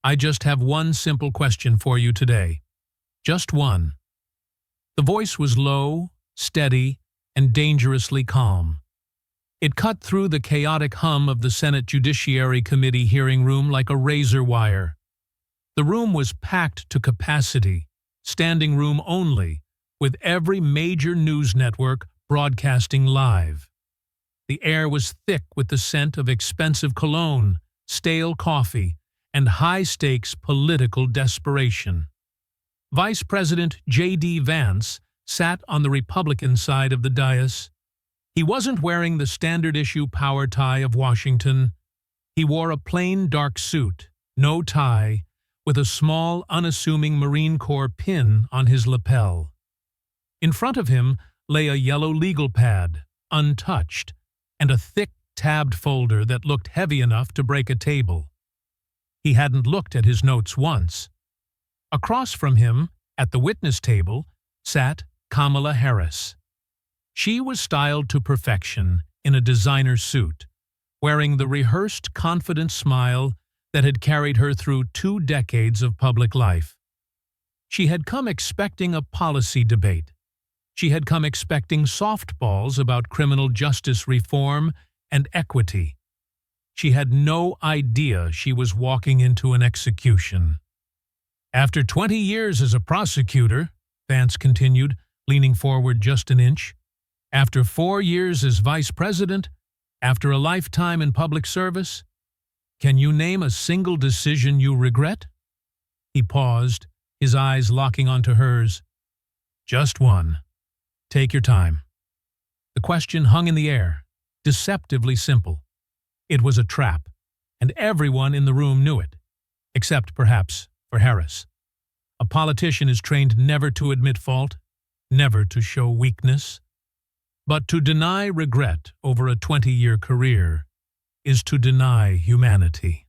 I just have one simple question for you today. Just one." The voice was low, steady, and dangerously calm. It cut through the chaotic hum of the Senate Judiciary Committee hearing room like a razor wire. The room was packed to capacity, standing room only, with every major news network broadcasting live. The air was thick with the scent of expensive cologne, stale coffee, and high-stakes political desperation. Vice President J.D. Vance sat on the Republican side of the dais. He wasn't wearing the standard-issue power tie of Washington. He wore a plain dark suit, no tie, with a small, unassuming Marine Corps pin on his lapel. In front of him lay a yellow legal pad, untouched, and a thick, tabbed folder that looked heavy enough to break a table. He hadn't looked at his notes once. Across from him, at the witness table, sat Kamala Harris. She was styled to perfection in a designer suit, wearing the rehearsed, confident smile that had carried her through 2 decades of public life. She had come expecting a policy debate. She had come expecting softballs about criminal justice reform and equity. She had no idea she was walking into an execution. "After 20 years as a prosecutor," Vance continued, leaning forward just an inch, "after 4 years as vice president, after a lifetime in public service, can you name a single decision you regret?" He paused, his eyes locking onto hers. "Just one. Take your time." The question hung in the air, deceptively simple. It was a trap, and everyone in the room knew it, except perhaps for Harris. A politician is trained never to admit fault, never to show weakness. But to deny regret over a 20-year career is to deny humanity.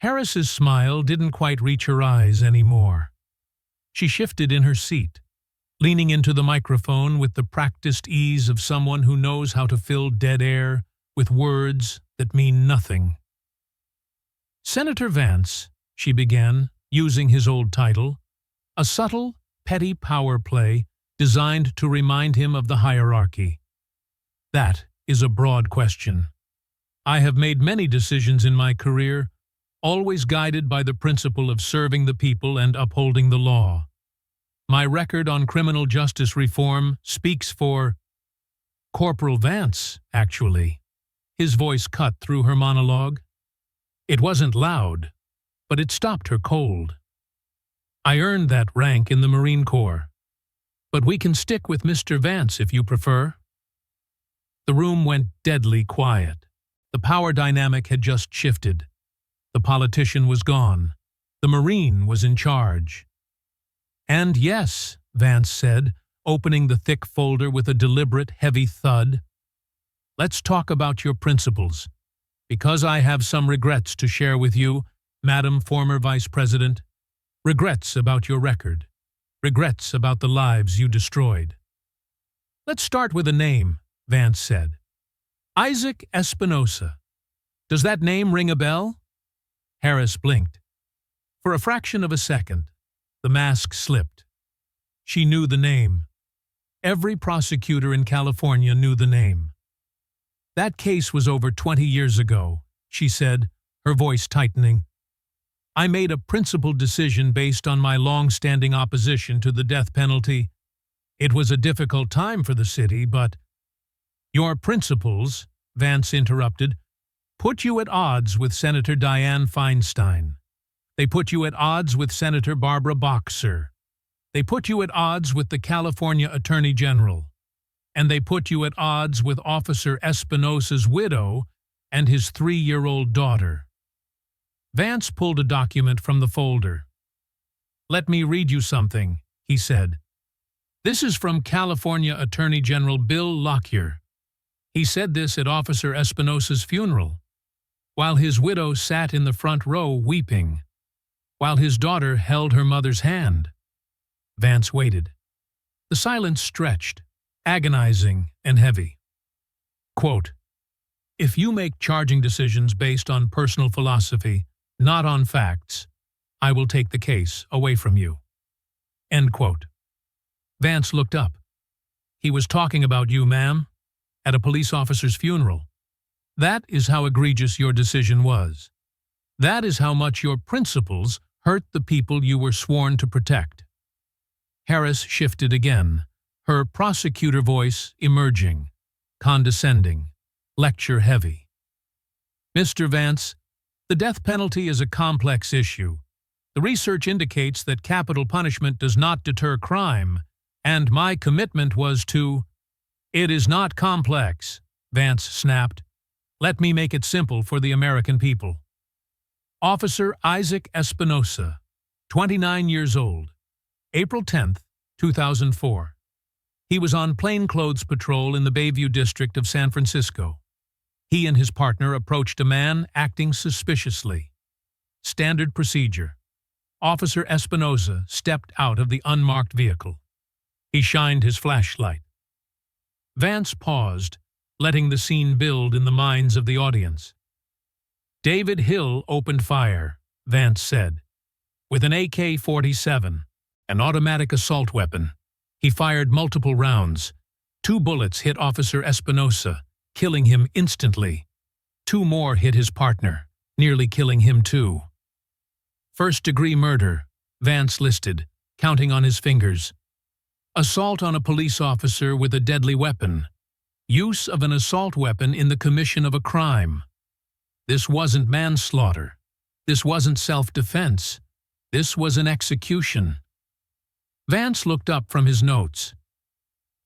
Harris's smile didn't quite reach her eyes anymore. She shifted in her seat, leaning into the microphone with the practiced ease of someone who knows how to fill dead air with words that mean nothing. "Senator Vance," she began, using his old title, a subtle, petty power play designed to remind him of the hierarchy. "That is a broad question. I have made many decisions in my career, always guided by the principle of serving the people and upholding the law. My record on criminal justice reform speaks for Corporal Vance, actually." His voice cut through her monologue. It wasn't loud, but it stopped her cold. "I earned that rank in the Marine Corps, but we can stick with Mr. Vance if you prefer." The room went deadly quiet. The power dynamic had just shifted. The politician was gone. The Marine was in charge. "And yes," Vance said, opening the thick folder with a deliberate, heavy thud, "let's talk about your principles, because I have some regrets to share with you, Madam former Vice President. Regrets about your record. Regrets about the lives you destroyed." "Let's start with a name," Vance said. "Isaac Espinosa. Does that name ring a bell?" Harris blinked. For a fraction of a second, the mask slipped. She knew the name. Every prosecutor in California knew the name. "That case was over 20 years ago," she said, her voice tightening. "I made a principled decision based on my long-standing opposition to the death penalty. It was a difficult time for the city, but—" "Your principles," Vance interrupted, "put you at odds with Senator Dianne Feinstein. They put you at odds with Senator Barbara Boxer. They put you at odds with the California Attorney General. And they put you at odds with Officer Espinosa's widow and his 3-year-old daughter." Vance pulled a document from the folder. "Let me read you something," he said. "This is from California Attorney General Bill Lockyer. He said this at Officer Espinosa's funeral, while his widow sat in the front row weeping, while his daughter held her mother's hand." Vance waited. The silence stretched, agonizing and heavy. Quote, "If you make charging decisions based on personal philosophy, not on facts. I will take the case away from you." End quote. Vance looked up. "He was talking about you, ma'am, at a police officer's funeral. That is how egregious your decision was. That is how much your principles hurt the people you were sworn to protect." Harris shifted again, her prosecutor voice emerging, condescending, lecture-heavy. "Mr. Vance, the death penalty is a complex issue. The research indicates that capital punishment does not deter crime, and my commitment was to—" "It is not complex," Vance snapped. "Let me make it simple for the American people. Officer Isaac Espinosa, 29 years old, April 10, 2004. He was on plainclothes patrol in the Bayview district of San Francisco. He and his partner approached a man acting suspiciously. Standard procedure. Officer Espinosa stepped out of the unmarked vehicle. He shined his flashlight." Vance paused, letting the scene build in the minds of the audience. "David Hill opened fire," Vance said. "With an AK-47, an automatic assault weapon. He fired multiple rounds. 2 bullets hit Officer Espinosa, killing him instantly. 2 more hit his partner, nearly killing him too. First-degree murder," Vance listed, counting on his fingers. "Assault on a police officer with a deadly weapon. Use of an assault weapon in the commission of a crime. This wasn't manslaughter. This wasn't self-defense. This was an execution." Vance looked up from his notes.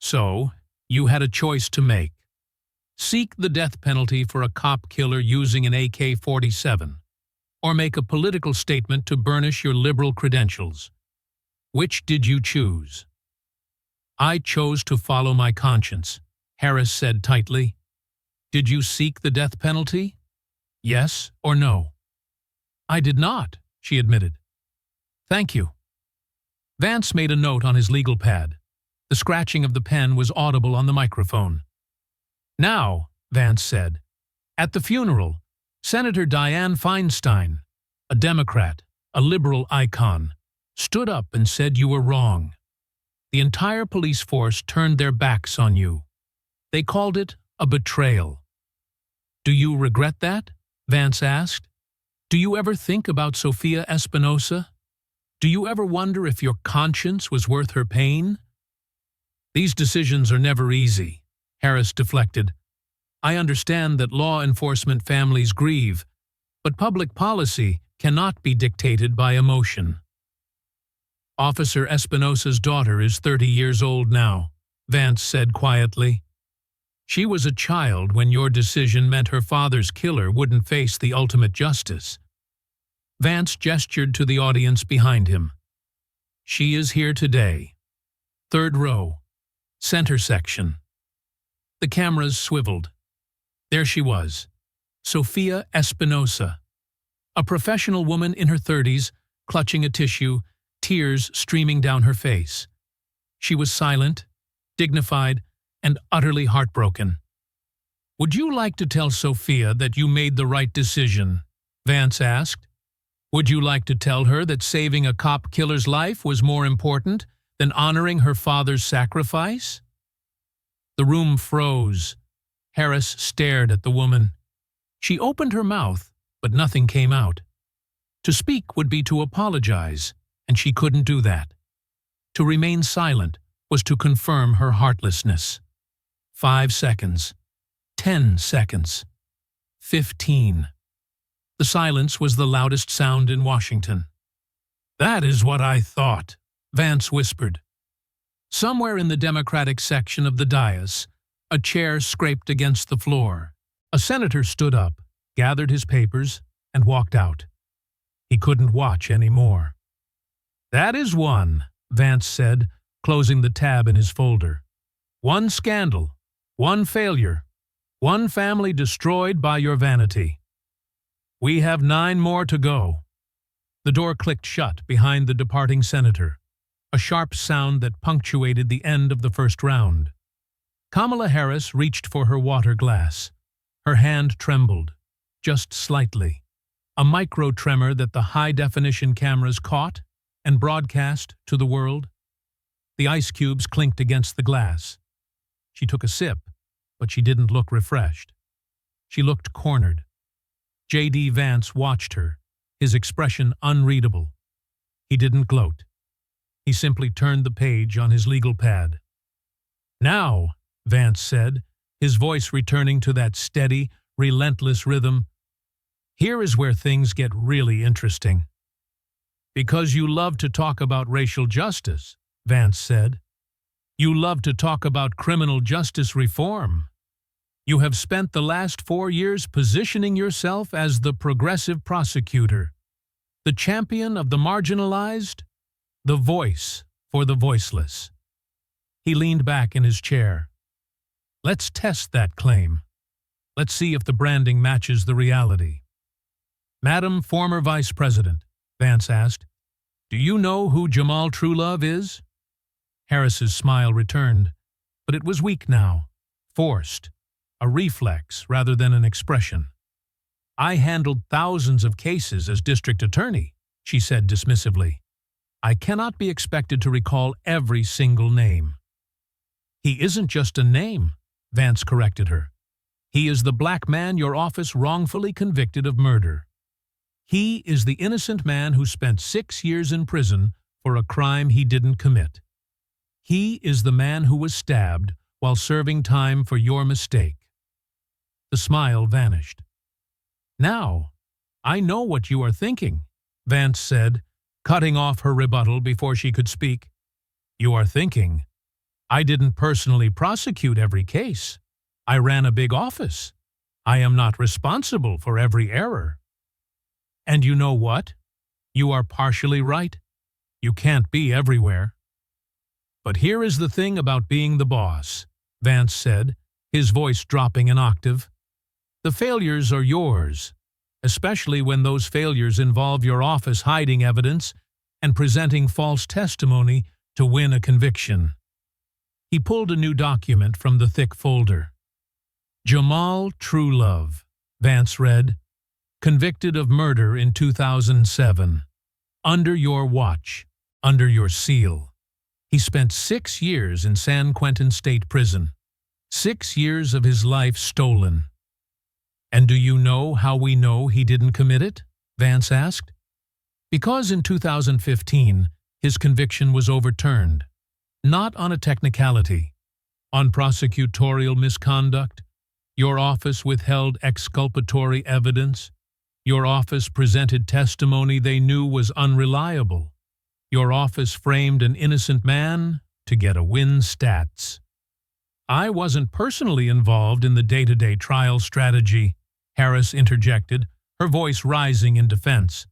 "So, you had a choice to make. Seek the death penalty for a cop killer using an AK-47, or make a political statement to burnish your liberal credentials. Which did you choose?" "I chose to follow my conscience," Harris said tightly. "Did you seek the death penalty? Yes or no?" "I did not," she admitted. "Thank you." Vance made a note on his legal pad. The scratching of the pen was audible on the microphone. "Now," Vance said, "at the funeral, Senator Dianne Feinstein, a Democrat, a liberal icon, stood up and said you were wrong. The entire police force turned their backs on you. They called it a betrayal." "Do you regret that?" Vance asked. "Do you ever think about Sophia Espinosa? Do you ever wonder if your conscience was worth her pain?" "These decisions are never easy," Harris deflected. "I understand that law enforcement families grieve, but public policy cannot be dictated by emotion." "Officer Espinosa's daughter is 30 years old now," Vance said quietly. "She was a child when your decision meant her father's killer wouldn't face the ultimate justice." Vance gestured to the audience behind him. "She is here today. 3rd row, center section." The cameras swiveled. There she was, Sophia Espinosa, a professional woman in her 30s, clutching a tissue, tears streaming down her face. She was silent, dignified, and utterly heartbroken. "Would you like to tell Sophia that you made the right decision?" Vance asked. "Would you like to tell her that saving a cop killer's life was more important than honoring her father's sacrifice?" The room froze. Harris stared at the woman. She opened her mouth, but nothing came out. To speak would be to apologize, and she couldn't do that. To remain silent was to confirm her heartlessness. 5 seconds. 10 seconds. 15. The silence was the loudest sound in Washington. "That is what I thought," Vance whispered. Somewhere in the Democratic section of the dais, a chair scraped against the floor. A senator stood up, gathered his papers, and walked out. He couldn't watch any more. "That is one," Vance said, closing the tab in his folder. "One scandal, one failure, one family destroyed by your vanity. We have 9 more to go." The door clicked shut behind the departing senator, a sharp sound that punctuated the end of the first round. Kamala Harris reached for her water glass. Her hand trembled, just slightly. a micro-tremor that the high-definition cameras caught and broadcast to the world. The ice cubes clinked against the glass. She took a sip, but she didn't look refreshed. She looked cornered. J.D. Vance watched her, his expression unreadable. He didn't gloat. He simply turned the page on his legal pad. "Now," Vance said, his voice returning to that steady, relentless rhythm, "here is where things get really interesting." "Because you love to talk about racial justice," Vance said. "You love to talk about criminal justice reform. You have spent the last 4 years positioning yourself as the progressive prosecutor, the champion of the marginalized, the voice for the voiceless." He leaned back in his chair. "Let's test that claim. Let's see if the branding matches the reality." "Madam former Vice President," Vance asked, "do you know who Jamal Truelove is?" Harris's smile returned, but it was weak now, forced, a reflex rather than an expression. "I handled thousands of cases as district attorney," she said dismissively. "I cannot be expected to recall every single name." "He isn't just a name," Vance corrected her. "He is the black man your office wrongfully convicted of murder. He is the innocent man who spent 6 years in prison for a crime he didn't commit. He is the man who was stabbed while serving time for your mistake." The smile vanished. "Now, I know what you are thinking," Vance said, cutting off her rebuttal before she could speak. "You are thinking, I didn't personally prosecute every case. I ran a big office. I am not responsible for every error." And you know what? You are partially right. You can't be everywhere. "But here is the thing about being the boss," Vance said, his voice dropping an octave. "The failures are yours, especially when those failures involve your office hiding evidence and presenting false testimony to win a conviction." He pulled a new document from the thick folder. "Jamal Truelove," Vance read, "convicted of murder in 2007. Under your watch, under your seal. He spent 6 years in San Quentin State Prison. 6 years of his life stolen." "And do you know how we know he didn't commit it?" Vance asked. "Because in 2015, his conviction was overturned. Not on a technicality. On prosecutorial misconduct. Your office withheld exculpatory evidence. Your office presented testimony they knew was unreliable. Your office framed an innocent man to get a win stats. I wasn't personally involved in the day-to-day trial strategy," Harris interjected, her voice rising in defense.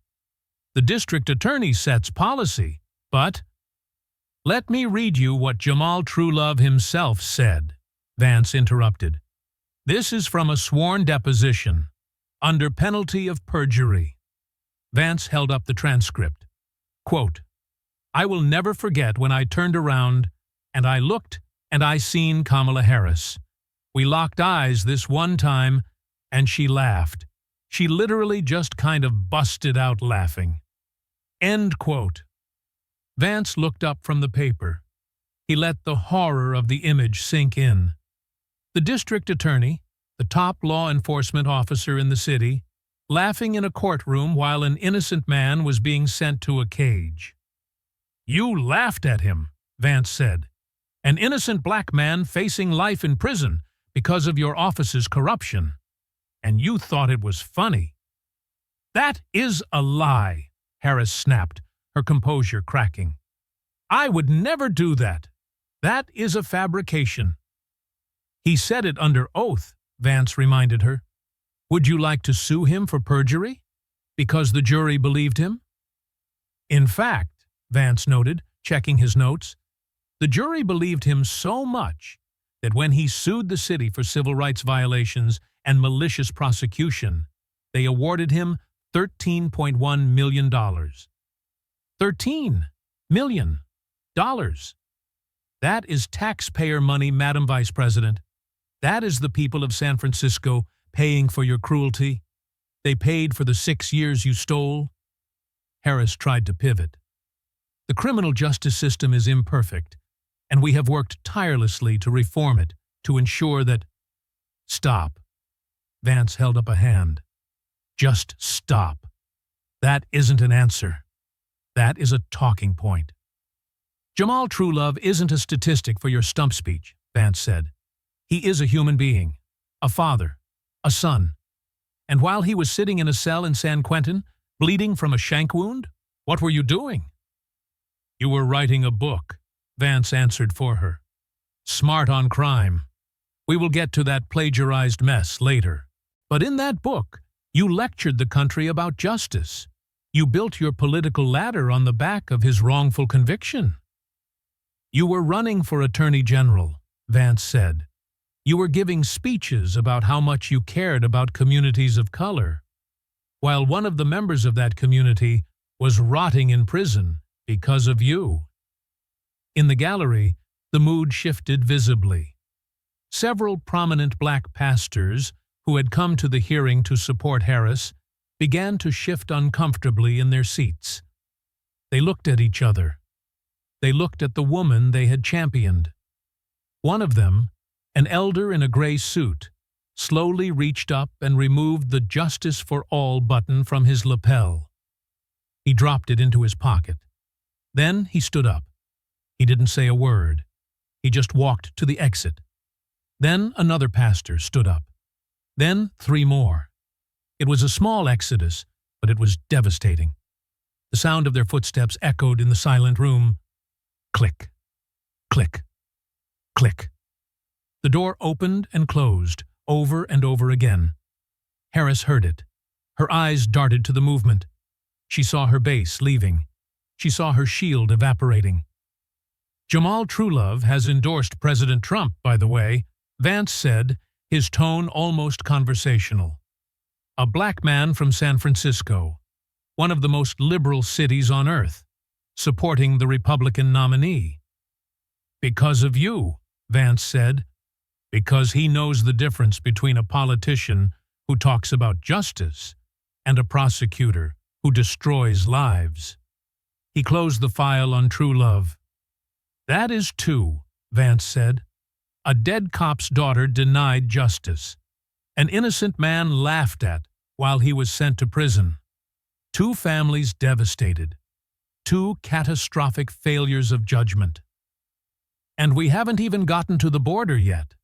"The district attorney sets policy, but—" "Let me read you what Jamal Truelove himself said," Vance interrupted. "This is from a sworn deposition, under penalty of perjury." Vance held up the transcript. Quote, "I will never forget when I turned around and I looked and I seen Kamala Harris. We locked eyes this one time and she laughed. She literally just kind of busted out laughing." End quote. Vance looked up from the paper. He let the horror of the image sink in. The district attorney, the top law enforcement officer in the city, laughing in a courtroom while an innocent man was being sent to a cage. "You laughed at him," Vance said. "An innocent black man facing life in prison because of your office's corruption. And you thought it was funny." "That is a lie," Harris snapped, her composure cracking. "I would never do that. That is a fabrication." "He said it under oath," Vance reminded her. "Would you like to sue him for perjury? Because the jury believed him?" "In fact," Vance noted, checking his notes, "the jury believed him so much that when he sued the city for civil rights violations and malicious prosecution, they awarded him $13.1 million. $13 million. That is taxpayer money, Madam Vice President. That is the people of San Francisco paying for your cruelty. They paid for the 6 years you stole. Harris tried to pivot. The criminal justice system is imperfect, and we have worked tirelessly to reform it, to ensure that— Stop. Vance held up a hand. Just stop. That isn't an answer. That is a talking point. Jamal Truelove isn't a statistic for your stump speech, Vance said. He is a human being, a father, a son. And while he was sitting in a cell in San Quentin, bleeding from a shank wound, what were you doing? You were writing a book, Vance answered for her. Smart on crime. We will get to that plagiarized mess later. But in that book, you lectured the country about justice. You built your political ladder on the back of his wrongful conviction. You were running for Attorney General, Vance said. You were giving speeches about how much you cared about communities of color, while one of the members of that community was rotting in prison because of you. In the gallery, the mood shifted visibly. Several prominent black pastors who had come to the hearing to support Harris began to shift uncomfortably in their seats. They looked at each other. They looked at the woman they had championed. One of them, an elder in a gray suit, slowly reached up and removed the Justice for All button from his lapel. He dropped it into his pocket. Then he stood up. He didn't say a word. He just walked to the exit. Then another pastor stood up. Then 3 more. It was a small exodus, but it was devastating. The sound of their footsteps echoed in the silent room. Click, click, click. The door opened and closed, over and over again. Harris heard it. Her eyes darted to the movement. She saw her base leaving. She saw her shield evaporating. Jamal Truelove has endorsed President Trump, by the way, Vance said, his tone almost conversational. A black man from San Francisco, one of the most liberal cities on earth, supporting the Republican nominee. Because of you, Vance said. Because he knows the difference between a politician who talks about justice and a prosecutor who destroys lives. He closed the file on Truelove. That is 2, Vance said. A dead cop's daughter denied justice. An innocent man laughed at while he was sent to prison. 2 families devastated. 2 catastrophic failures of judgment. And we haven't even gotten to the border yet.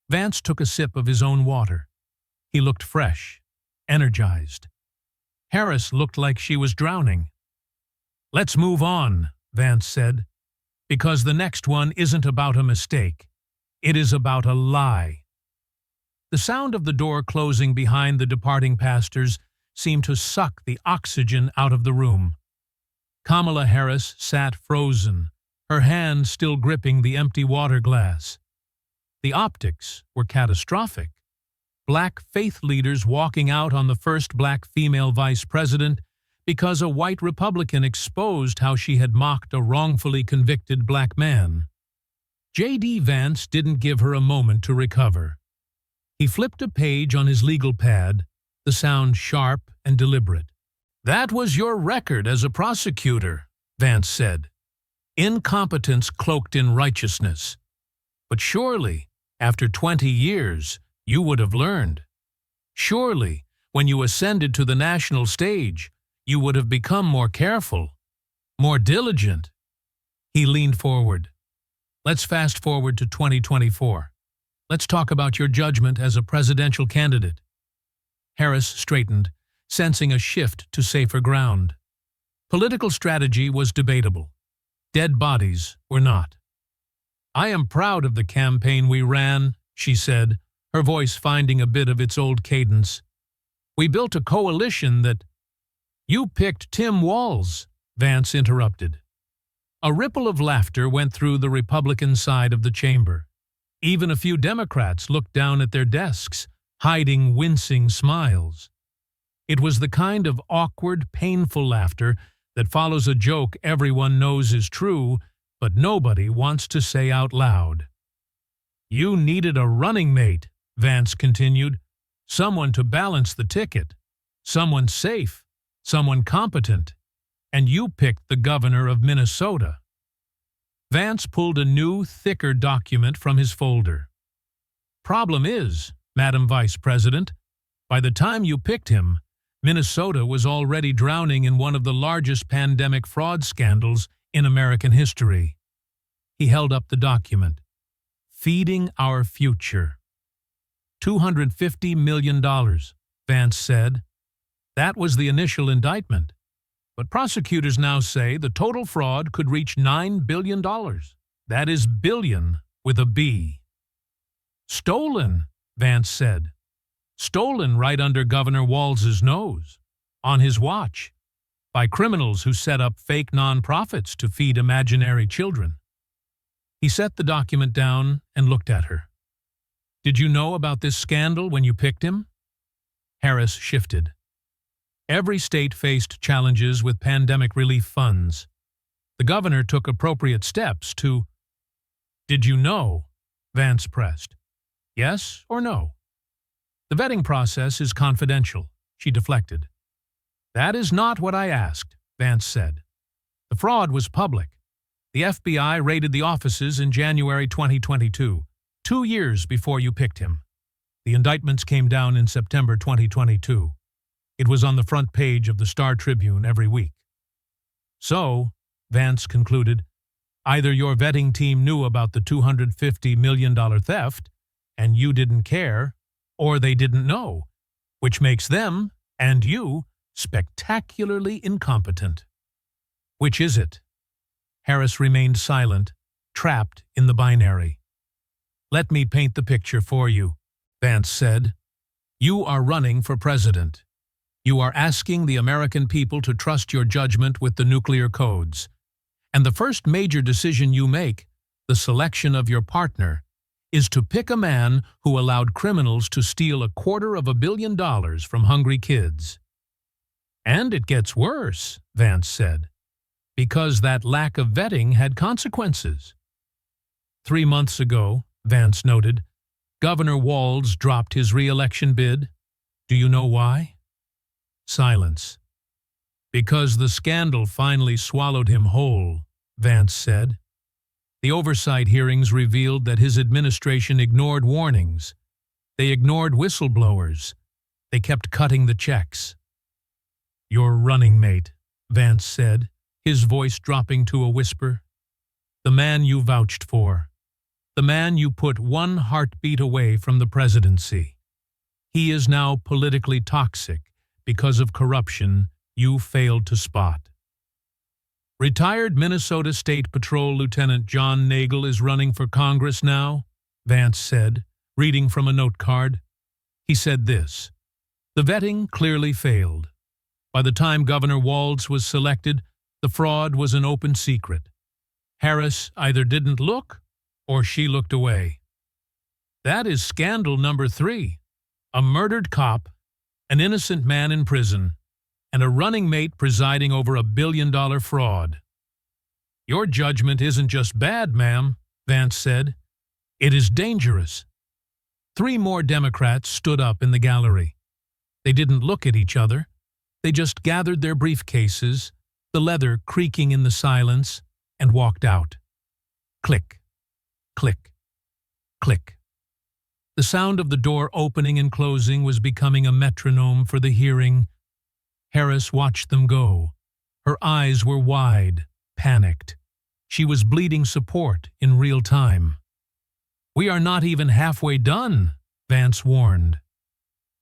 Vance took a sip of his own water. He looked fresh, energized. Harris looked like she was drowning. Let's move on, Vance said, because the next one isn't about a mistake. It is about a lie. The sound of the door closing behind the departing pastors seemed to suck the oxygen out of the room. Kamala Harris sat frozen, her hand still gripping the empty water glass. The optics were catastrophic. Black faith leaders walking out on the first black female vice president because a white Republican exposed how she had mocked a wrongfully convicted black man. J.D. Vance didn't give her a moment to recover. He flipped a page on his legal pad, the sound sharp and deliberate. That was your record as a prosecutor, Vance said. Incompetence cloaked in righteousness. But surely, after 20 years, you would have learned. Surely, when you ascended to the national stage, you would have become more careful, more diligent. He leaned forward. Let's fast forward to 2024. Let's talk about your judgment as a presidential candidate. Harris straightened, sensing a shift to safer ground. Political strategy was debatable. Dead bodies were not. I am proud of the campaign we ran, she said, her voice finding a bit of its old cadence. We built a coalition that— You picked Tim Walz, Vance interrupted. A ripple of laughter went through the Republican side of the chamber. Even a few Democrats looked down at their desks, hiding wincing smiles. It was the kind of awkward, painful laughter that follows a joke everyone knows is true, but nobody wants to say out loud. You needed a running mate, Vance continued, someone to balance the ticket, someone safe, someone competent, and you picked the governor of Minnesota. Vance pulled a new, thicker document from his folder. Problem is, Madam Vice President, by the time you picked him, Minnesota was already drowning in one of the largest pandemic fraud scandals in American history. He held up the document. Feeding our future. $250 million, Vance said. That was the initial indictment. But prosecutors now say the total fraud could reach $9 billion. That is billion with a B. Stolen, Vance said. Stolen right under Governor Walz's nose, on his watch, by criminals who set up fake nonprofits to feed imaginary children. He set the document down and looked at her. Did you know about this scandal when you picked him? Harris shifted. Every state faced challenges with pandemic relief funds. The governor took appropriate steps to... Did you know? Vance pressed. Yes or no? The vetting process is confidential, she deflected. That is not what I asked, Vance said. The fraud was public. The FBI raided the offices in January 2022, 2 years before you picked him. The indictments came down in September 2022. It was on the front page of the Star Tribune every week. So, Vance concluded, either your vetting team knew about the $250 million theft, and you didn't care, or they didn't know, which makes them, and you, spectacularly incompetent. Which is it? Harris remained silent, trapped in the binary. Let me paint the picture for you, Vance said. You are running for president. You are asking the American people to trust your judgment with the nuclear codes. And the first major decision you make, the selection of your partner, is to pick a man who allowed criminals to steal $250 million from hungry kids. And it gets worse, Vance said, because that lack of vetting had consequences. 3 months ago, Vance noted, Governor Walz dropped his re-election bid. Do you know why? Silence. Because the scandal finally swallowed him whole, Vance said. The oversight hearings revealed that his administration ignored warnings. They ignored whistleblowers. They kept cutting the checks. Your running mate, Vance said, his voice dropping to a whisper. The man you vouched for. The man you put one heartbeat away from the presidency. He is now politically toxic because of corruption you failed to spot. Retired Minnesota State Patrol Lieutenant John Nagel is running for Congress now, Vance said, reading from a note card. He said this, the vetting clearly failed. By the time Governor Walz was selected, the fraud was an open secret. Harris either didn't look or she looked away. That is scandal number 3. A murdered cop, an innocent man in prison, and a running mate presiding over a $1 billion fraud. Your judgment isn't just bad, ma'am, Vance said. It is dangerous. 3 more Democrats stood up in the gallery. They didn't look at each other. They just gathered their briefcases, the leather creaking in the silence, and walked out. Click, click, click. The sound of the door opening and closing was becoming a metronome for the hearing. Harris watched them go. Her eyes were wide, panicked. She was bleeding support in real time. We are not even halfway done, Vance warned.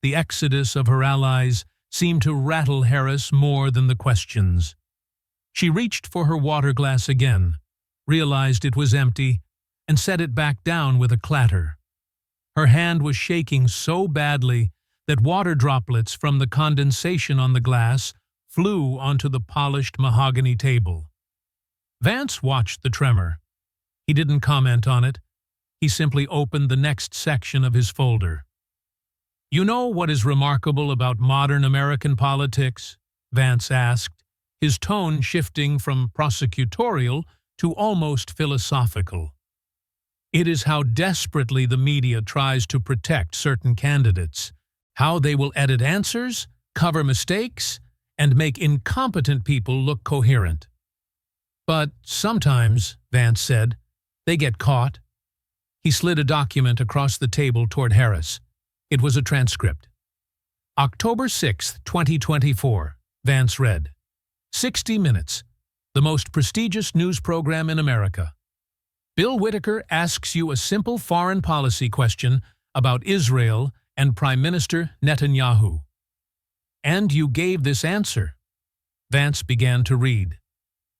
The exodus of her allies seemed to rattle Harris more than the questions. She reached for her water glass again, realized it was empty, and set it back down with a clatter. Her hand was shaking so badly that water droplets from the condensation on the glass flew onto the polished mahogany table. Vance watched the tremor. He didn't comment on it. He simply opened the next section of his folder. You know what is remarkable about modern American politics? Vance asked, his tone shifting from prosecutorial to almost philosophical. It is how desperately the media tries to protect certain candidates, how they will edit answers, cover mistakes, and make incompetent people look coherent. But sometimes, Vance said, they get caught. He slid a document across the table toward Harris. It was a transcript. October 6, 2024, Vance read. 60 Minutes, the most prestigious news program in America. Bill Whitaker asks you a simple foreign policy question about Israel and Prime Minister Netanyahu. And you gave this answer. Vance began to read.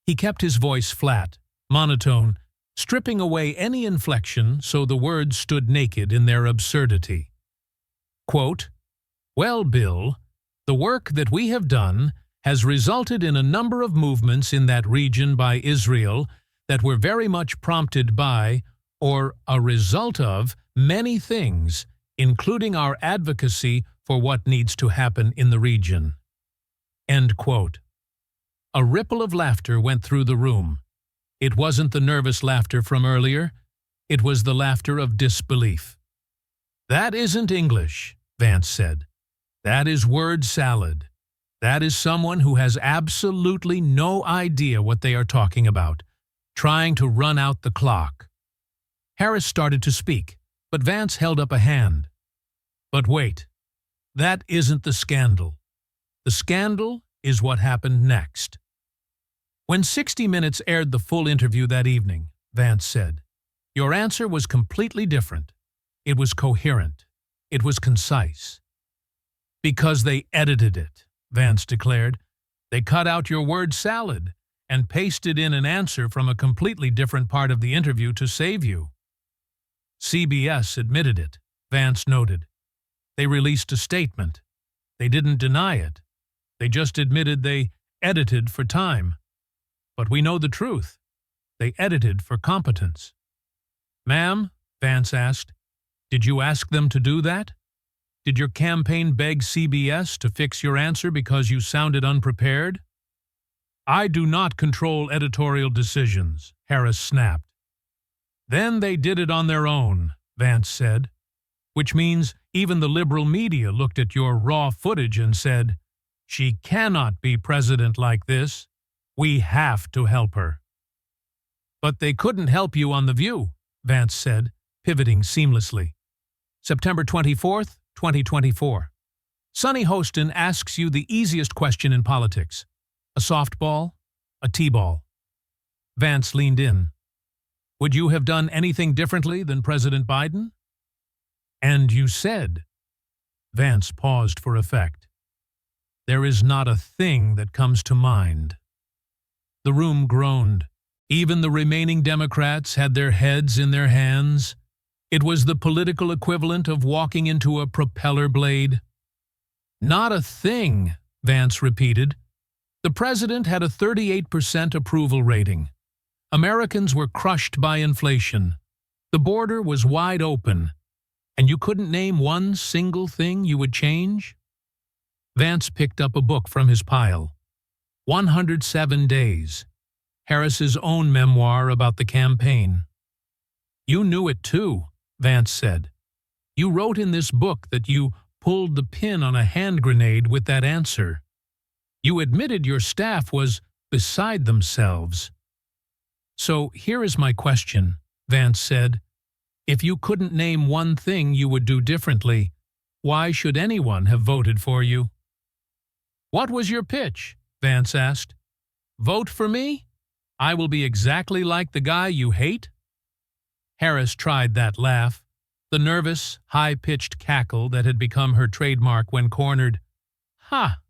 He kept his voice flat, monotone, stripping away any inflection so the words stood naked in their absurdity. Quote, "Well, Bill, the work that we have done has resulted in a number of movements in that region by Israel that were very much prompted by, or a result of, many things, including our advocacy for what needs to happen in the region." End quote. A ripple of laughter went through the room. It wasn't the nervous laughter from earlier. It was the laughter of disbelief. "That isn't English," Vance said. "That is word salad. That is someone who has absolutely no idea what they are talking about, trying to run out the clock." Harris started to speak, but Vance held up a hand. "But wait. That isn't the scandal. The scandal is what happened next." When 60 Minutes aired the full interview that evening, Vance said, "Your answer was completely different. It was coherent. It was concise." "Because they edited it," Vance declared. "They cut out your word salad and pasted in an answer from a completely different part of the interview to save you." CBS admitted it, Vance noted. They released a statement. They didn't deny it. They just admitted they edited for time. But we know the truth. They edited for competence. "Ma'am," Vance asked, "did you ask them to do that? Did your campaign beg CBS to fix your answer because you sounded unprepared?" "I do not control editorial decisions," Harris snapped. "Then they did it on their own," Vance said, "which means even the liberal media looked at your raw footage and said, 'She cannot be president like this. We have to help her.'" "But they couldn't help you on The View," Vance said, pivoting seamlessly. September 24th, 2024. Sonny Hostin asks you the easiest question in politics. A softball? A T-ball? Vance leaned in. "Would you have done anything differently than President Biden?" "And you said." Vance paused for effect. "There is not a thing that comes to mind." The room groaned. Even the remaining Democrats had their heads in their hands. It was the political equivalent of walking into a propeller blade. "Not a thing," Vance repeated. The president had a 38% approval rating. Americans were crushed by inflation. The border was wide open. And you couldn't name one single thing you would change? Vance picked up a book from his pile. 107 Days. Harris's own memoir about the campaign. "You knew it too," Vance said. "You wrote in this book that you pulled the pin on a hand grenade with that answer. You admitted your staff was beside themselves." "So here is my question," Vance said. "If you couldn't name one thing you would do differently, why should anyone have voted for you?" "What was your pitch?" Vance asked. "Vote for me? I will be exactly like the guy you hate?" Harris tried that laugh, the nervous, high-pitched cackle that had become her trademark when cornered. "Ha!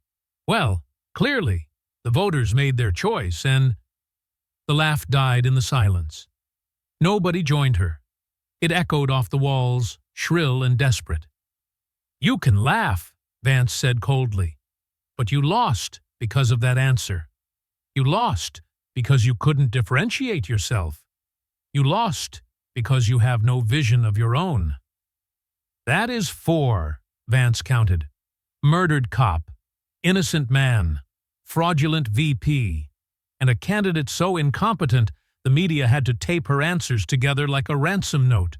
Well, clearly, the voters made their choice, and—" The laugh died in the silence. Nobody joined her. It echoed off the walls, shrill and desperate. "You can laugh," Vance said coldly, "but you lost because of that answer. You lost because you couldn't differentiate yourself. You lost because you have no vision of your own." "That is 4, Vance counted. Murdered cop, innocent man, fraudulent VP, and a candidate so incompetent the media had to tape her answers together like a ransom note.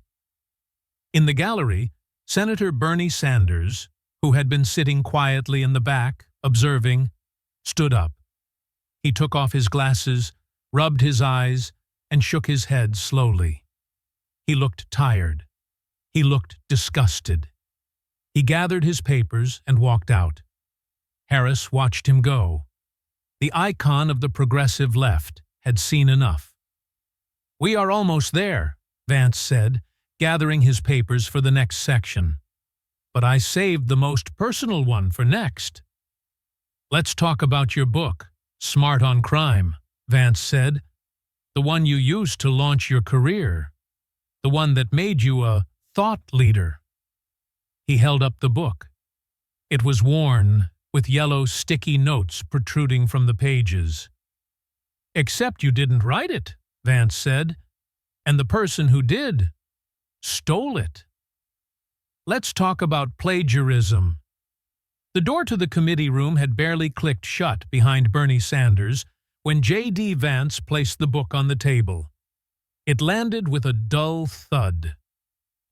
In the gallery, Senator Bernie Sanders, who had been sitting quietly in the back, observing, stood up. He took off his glasses, rubbed his eyes, and shook his head slowly. He looked tired. He looked disgusted. He gathered his papers and walked out. Harris watched him go. The icon of the progressive left had seen enough. "We are almost there," Vance said, gathering his papers for the next section. "But I saved the most personal one for next." "Let's talk about your book, Smart on Crime," Vance said. "The one you used to launch your career. The one that made you a thought leader." He held up the book. It was worn, with yellow sticky notes protruding from the pages. "Except you didn't write it," Vance said, "and the person who did stole it." "Let's talk about plagiarism." The door to the committee room had barely clicked shut behind Bernie Sanders when J.D. Vance placed the book on the table. It landed with a dull thud.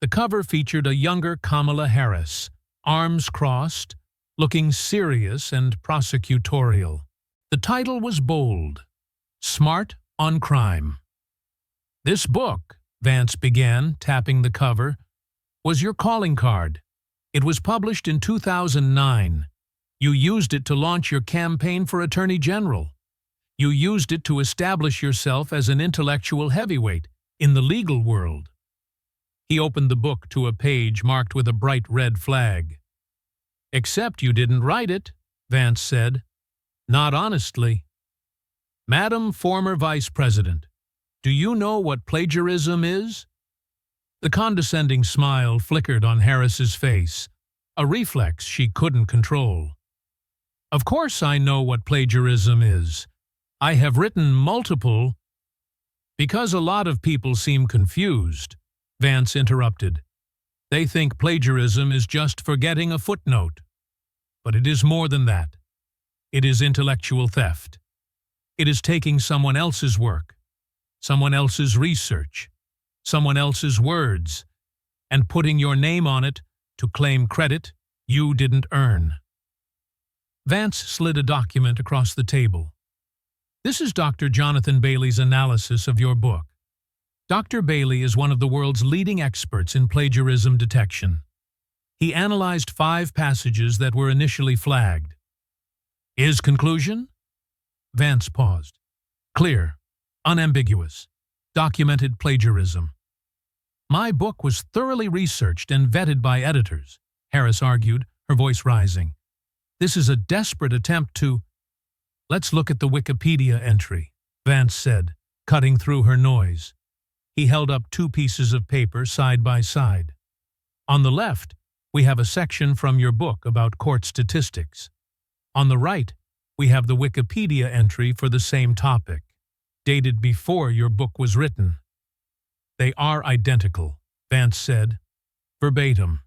The cover featured a younger Kamala Harris, arms crossed, looking serious and prosecutorial. The title was bold, Smart on Crime. "This book," Vance began, tapping the cover, "was your calling card. It was published in 2009. You used it to launch your campaign for Attorney General. You used it to establish yourself as an intellectual heavyweight in the legal world." He opened the book to a page marked with a bright red flag. "Except you didn't write it," Vance said. "Not honestly." "Madam former Vice President, do you know what plagiarism is?" The condescending smile flickered on Harris's face, a reflex she couldn't control. "Of course I know what plagiarism is. I have written multiple—" "Because a lot of people seem confused," Vance interrupted. "They think plagiarism is just forgetting a footnote. But it is more than that. It is intellectual theft. It is taking someone else's work, someone else's research, someone else's words, and putting your name on it to claim credit you didn't earn." Vance slid a document across the table. "This is Dr. Jonathan Bailey's analysis of your book. Dr. Bailey is one of the world's leading experts in plagiarism detection. He analyzed 5 passages that were initially flagged. His conclusion?" Vance paused. "Clear, unambiguous, documented plagiarism." "My book was thoroughly researched and vetted by editors," Harris argued, her voice rising. "This is a desperate attempt to—" "Let's look at the Wikipedia entry," Vance said, cutting through her noise. He held up 2 pieces of paper side by side. "On the left, we have a section from your book about court statistics. On the right, we have the Wikipedia entry for the same topic, dated before your book was written." "They are identical," Vance said. "Verbatim.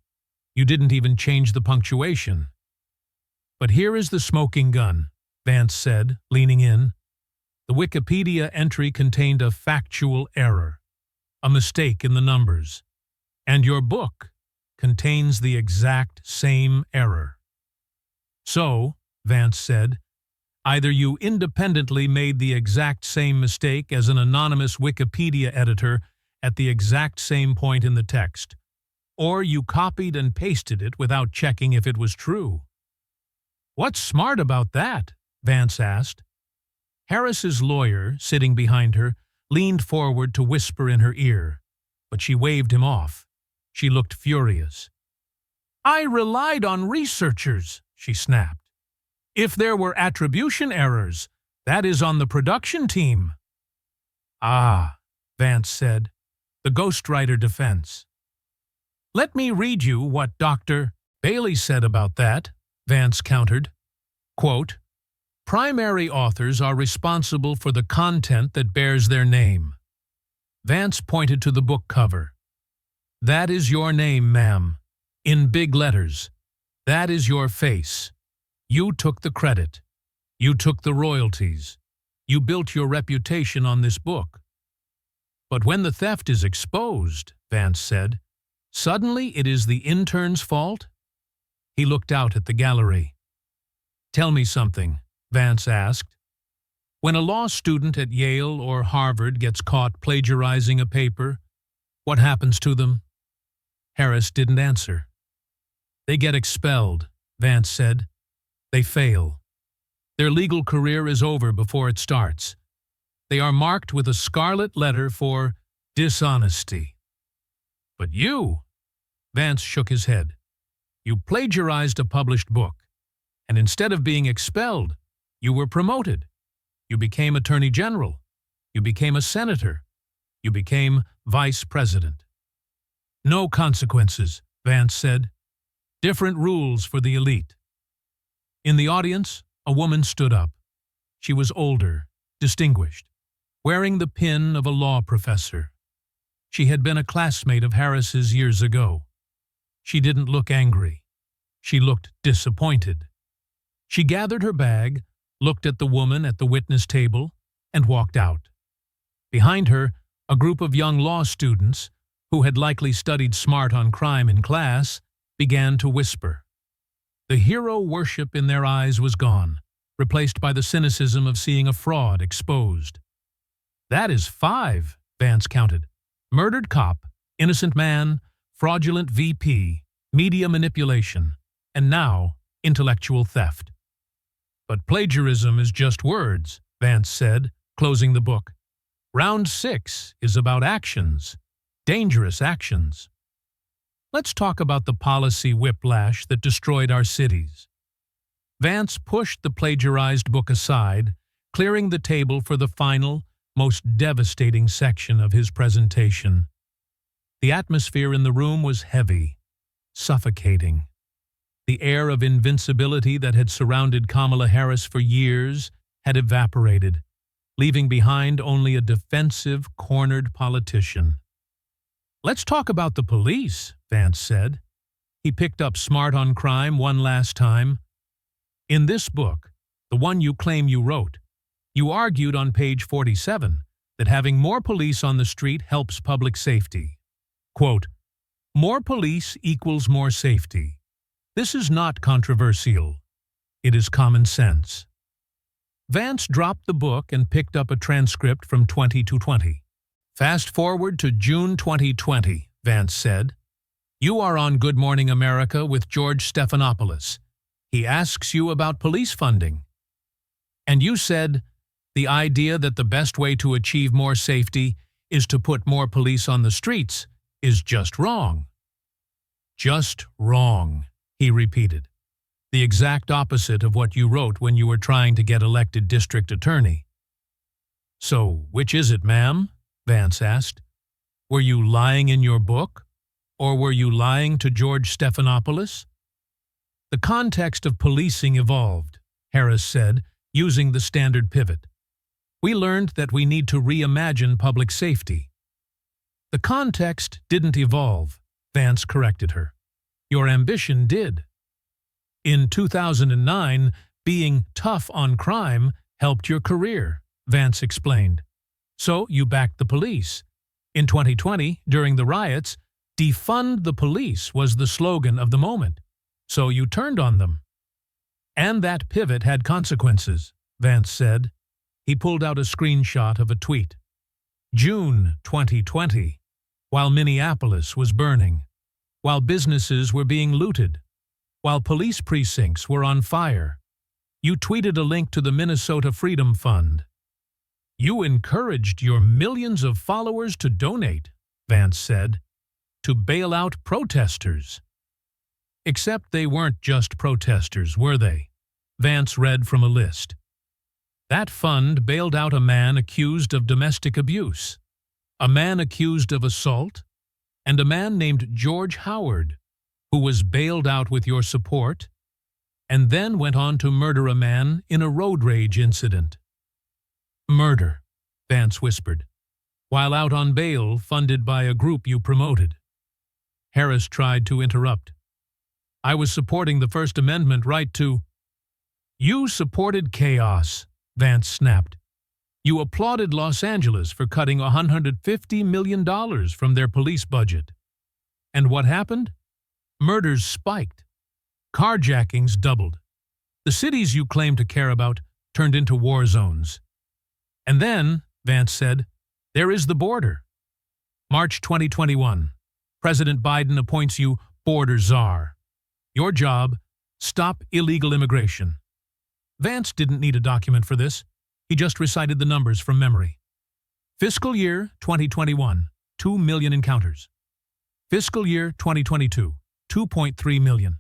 You didn't even change the punctuation." "But here is the smoking gun," Vance said, leaning in. "The Wikipedia entry contained a factual error, a mistake in the numbers, and your book contains the exact same error." "So," Vance said, "either you independently made the exact same mistake as an anonymous Wikipedia editor at the exact same point in the text, or you copied and pasted it without checking if it was true." "What's smart about that?" Vance asked. Harris's lawyer, sitting behind her, leaned forward to whisper in her ear, but she waved him off. She looked furious. "I relied on researchers," she snapped. "If there were attribution errors, that is on the production team." "Ah," Vance said, "the ghostwriter defense." "Let me read you what Dr. Bailey said about that," Vance countered. Quote, "Primary authors are responsible for the content that bears their name." Vance pointed to the book cover. "That is your name, ma'am. In big letters. That is your face. You took the credit. You took the royalties. You built your reputation on this book." "But when the theft is exposed," Vance said, "suddenly it is the intern's fault?" He looked out at the gallery. "Tell me something," Vance asked. "When a law student at Yale or Harvard gets caught plagiarizing a paper, what happens to them?" Harris didn't answer. "They get expelled," Vance said. "They fail. Their legal career is over before it starts. They are marked with a scarlet letter for dishonesty." "But you," Vance shook his head, "you plagiarized a published book, and instead of being expelled, you were promoted. You became Attorney General. You became a senator. You became Vice President." "No consequences," Vance said. "Different rules for the elite." In the audience, a woman stood up. She was older, distinguished, wearing the pin of a law professor. She had been a classmate of Harris's years ago. She didn't look angry. She looked disappointed. She gathered her bag, looked at the woman at the witness table, and walked out. Behind her, a group of young law students, who had likely studied smart on crime in class, began to whisper. The hero worship in their eyes was gone, replaced by the cynicism of seeing a fraud exposed. "That is 5, Vance counted. Murdered cop, innocent man, fraudulent VP, media manipulation, and now intellectual theft." "But plagiarism is just words," Vance said, closing the book. "Round 6 is about actions, dangerous actions. Let's talk about the policy whiplash that destroyed our cities." Vance pushed the plagiarized book aside, clearing the table for the final, most devastating section of his presentation. The atmosphere in the room was heavy, suffocating. The air of invincibility that had surrounded Kamala Harris for years had evaporated, leaving behind only a defensive, cornered politician. "Let's talk about the police," Vance said. He picked up Smart on Crime one last time. "In this book, the one you claim you wrote, you argued on page 47 that having more police on the street helps public safety. Quote, more police equals more safety. This is not controversial. It is common sense." Vance dropped the book and picked up a transcript from 2020. "Fast forward to June 2020, Vance said. You are on Good Morning America with George Stephanopoulos. He asks you about police funding. And you said, the idea that the best way to achieve more safety is to put more police on the streets is just wrong." "Just wrong," he repeated. "The exact opposite of what you wrote when you were trying to get elected district attorney." "So, which is it, ma'am?" Vance asked. "Were you lying in your book? Or were you lying to George Stephanopoulos?" "The context of policing evolved," Harris said, using the standard pivot. "We learned that we need to reimagine public safety." "The context didn't evolve," Vance corrected her. "Your ambition did. In 2009, being tough on crime helped your career," Vance explained. "So you backed the police. In 2020, during the riots, defund the police was the slogan of the moment. So you turned on them." "And that pivot had consequences," Vance said. He pulled out a screenshot of a tweet. June 2020, while Minneapolis was burning, while businesses were being looted, while police precincts were on fire, you tweeted a link to the Minnesota Freedom Fund. "You encouraged your millions of followers to donate," Vance said, "to bail out protesters." "Except they weren't just protesters, were they?" Vance read from a list. "That fund bailed out a man accused of domestic abuse, a man accused of assault, and a man named George Howard, who was bailed out with your support, and then went on to murder a man in a road rage incident." "Murder," Vance whispered, "while out on bail funded by a group you promoted." Harris tried to interrupt. "I was supporting the First Amendment right to—" "You supported chaos," Vance snapped. "You applauded Los Angeles for cutting $150 million from their police budget. And what happened? Murders spiked. Carjackings doubled. The cities you claim to care about turned into war zones. And then, Vance said, there is the border. March 2021. President Biden appoints you border czar. Your job, stop illegal immigration. Vance didn't need a document for this. He just recited the numbers from memory. Fiscal year 2021, 2 million encounters. Fiscal year 2022, 2.3 million.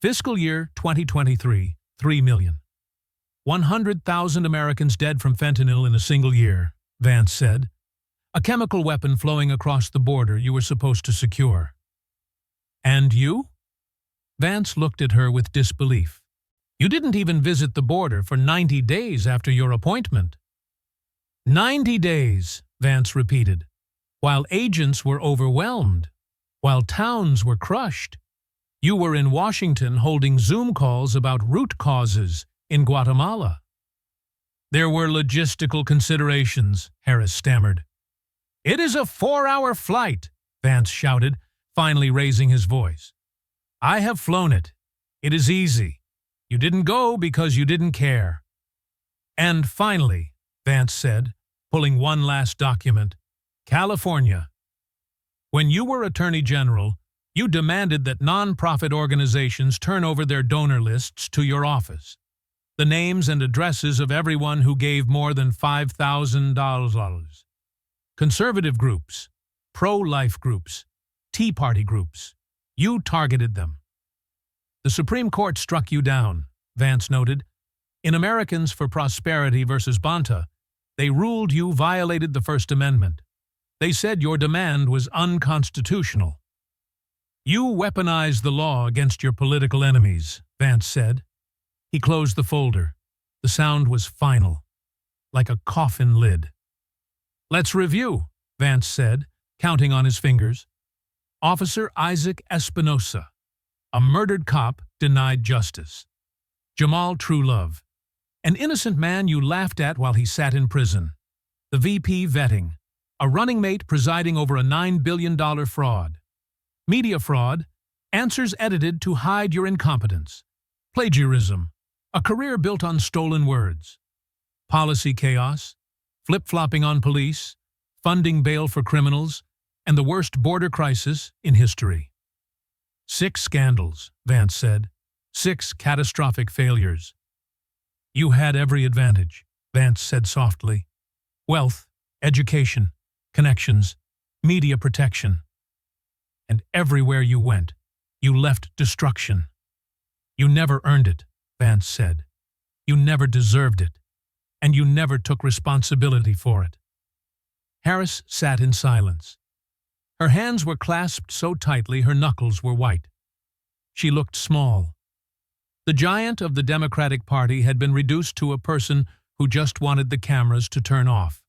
Fiscal year 2023, 3 million. 100,000 Americans dead from fentanyl in a single year, Vance said. A chemical weapon flowing across the border you were supposed to secure. And you? Vance looked at her with disbelief. You didn't even visit the border for 90 days after your appointment. 90 days, Vance repeated, while agents were overwhelmed, while towns were crushed. You were in Washington holding Zoom calls about root causes in Guatemala. There were logistical considerations, Harris stammered. It is a 4-hour flight, Vance shouted, finally raising his voice. I have flown it. It is easy. You didn't go because you didn't care. And finally, Vance said, pulling one last document, California. When you were Attorney General, you demanded that non-profit organizations turn over their donor lists to your office. The names and addresses of everyone who gave more than $5,000. Conservative groups, pro-life groups, Tea Party groups. You targeted them. The Supreme Court struck you down, Vance noted. In Americans for Prosperity versus Bonta, they ruled you violated the First Amendment. They said your demand was unconstitutional. You weaponized the law against your political enemies, Vance said. He closed the folder. The sound was final, like a coffin lid. Let's review, Vance said, counting on his fingers. Officer Isaac Espinosa, a murdered cop denied justice. Jamal Truelove, an innocent man you laughed at while he sat in prison. The VP vetting, a running mate presiding over a $9 billion fraud. Media fraud, answers edited to hide your incompetence. Plagiarism, a career built on stolen words. Policy chaos, flip-flopping on police, funding bail for criminals, and the worst border crisis in history. 6 scandals, Vance said. 6 catastrophic failures. You had every advantage, Vance said softly. Wealth, education, connections, media protection. And everywhere you went, you left destruction. You never earned it, Vance said. You never deserved it. And you never took responsibility for it. Harris sat in silence. Her hands were clasped so tightly her knuckles were white. She looked small. The giant of the Democratic Party had been reduced to a person who just wanted the cameras to turn off.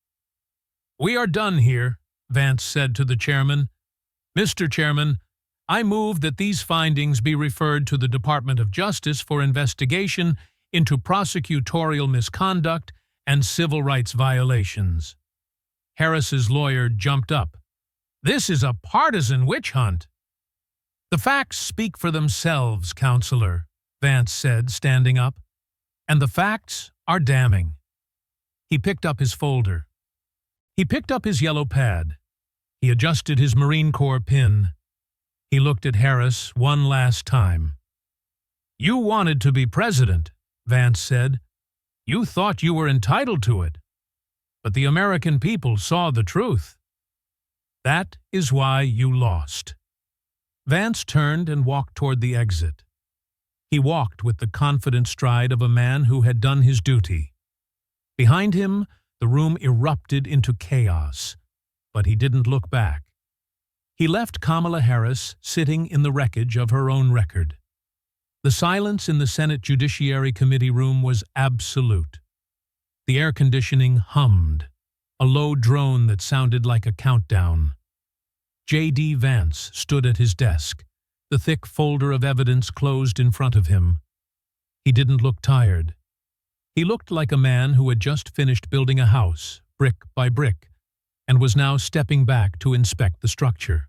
We are done here, Vance said to the chairman. Mr. Chairman, I move that these findings be referred to the Department of Justice for investigation into prosecutorial misconduct and civil rights violations. Harris's lawyer jumped up. This is a partisan witch hunt. The facts speak for themselves, Counselor, Vance said, standing up. And the facts are damning. He picked up his folder. He picked up his yellow pad. He adjusted his Marine Corps pin. He looked at Harris one last time. You wanted to be president, Vance said. You thought you were entitled to it. But the American people saw the truth. That is why you lost. Vance turned and walked toward the exit. He walked with the confident stride of a man who had done his duty. Behind him, the room erupted into chaos, but he didn't look back. He left Kamala Harris sitting in the wreckage of her own record. The silence in the Senate Judiciary Committee room was absolute. The air conditioning hummed, a low drone that sounded like a countdown. J.D. Vance stood at his desk, the thick folder of evidence closed in front of him. He didn't look tired. He looked like a man who had just finished building a house, brick by brick, and was now stepping back to inspect the structure.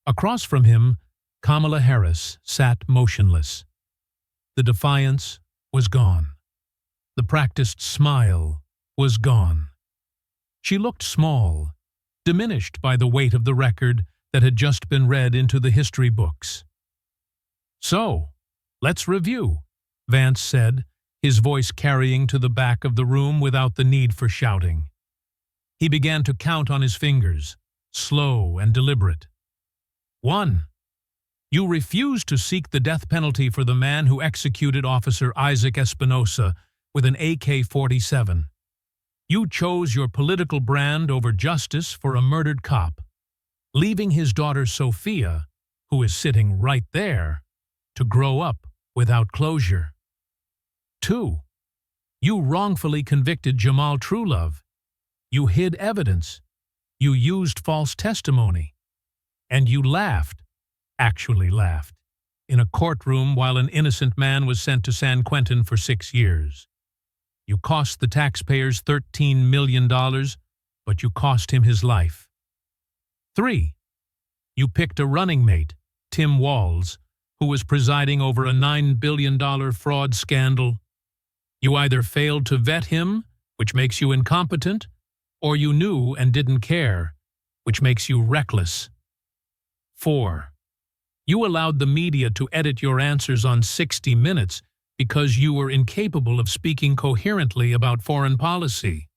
Across from him, Kamala Harris sat motionless. The defiance was gone. The practiced smile was gone. She looked small, diminished by the weight of the record that had just been read into the history books. "So, let's review," Vance said, his voice carrying to the back of the room without the need for shouting. He began to count on his fingers, slow and deliberate. 1. You refused to seek the death penalty for the man who executed Officer Isaac Espinosa with an AK-47. You chose your political brand over justice for a murdered cop, leaving his daughter Sophia, who is sitting right there, to grow up without closure. 2. You wrongfully convicted Jamal Truelove. You hid evidence. You used false testimony. And you laughed, actually laughed, in a courtroom while an innocent man was sent to San Quentin for 6 years. You cost the taxpayers $13 million, but you cost him his life. 3. You picked a running mate, Tim Walz, who was presiding over a $9 billion fraud scandal. You either failed to vet him, which makes you incompetent, or you knew and didn't care, which makes you reckless. 4. You allowed the media to edit your answers on 60 Minutes because you were incapable of speaking coherently about foreign policy.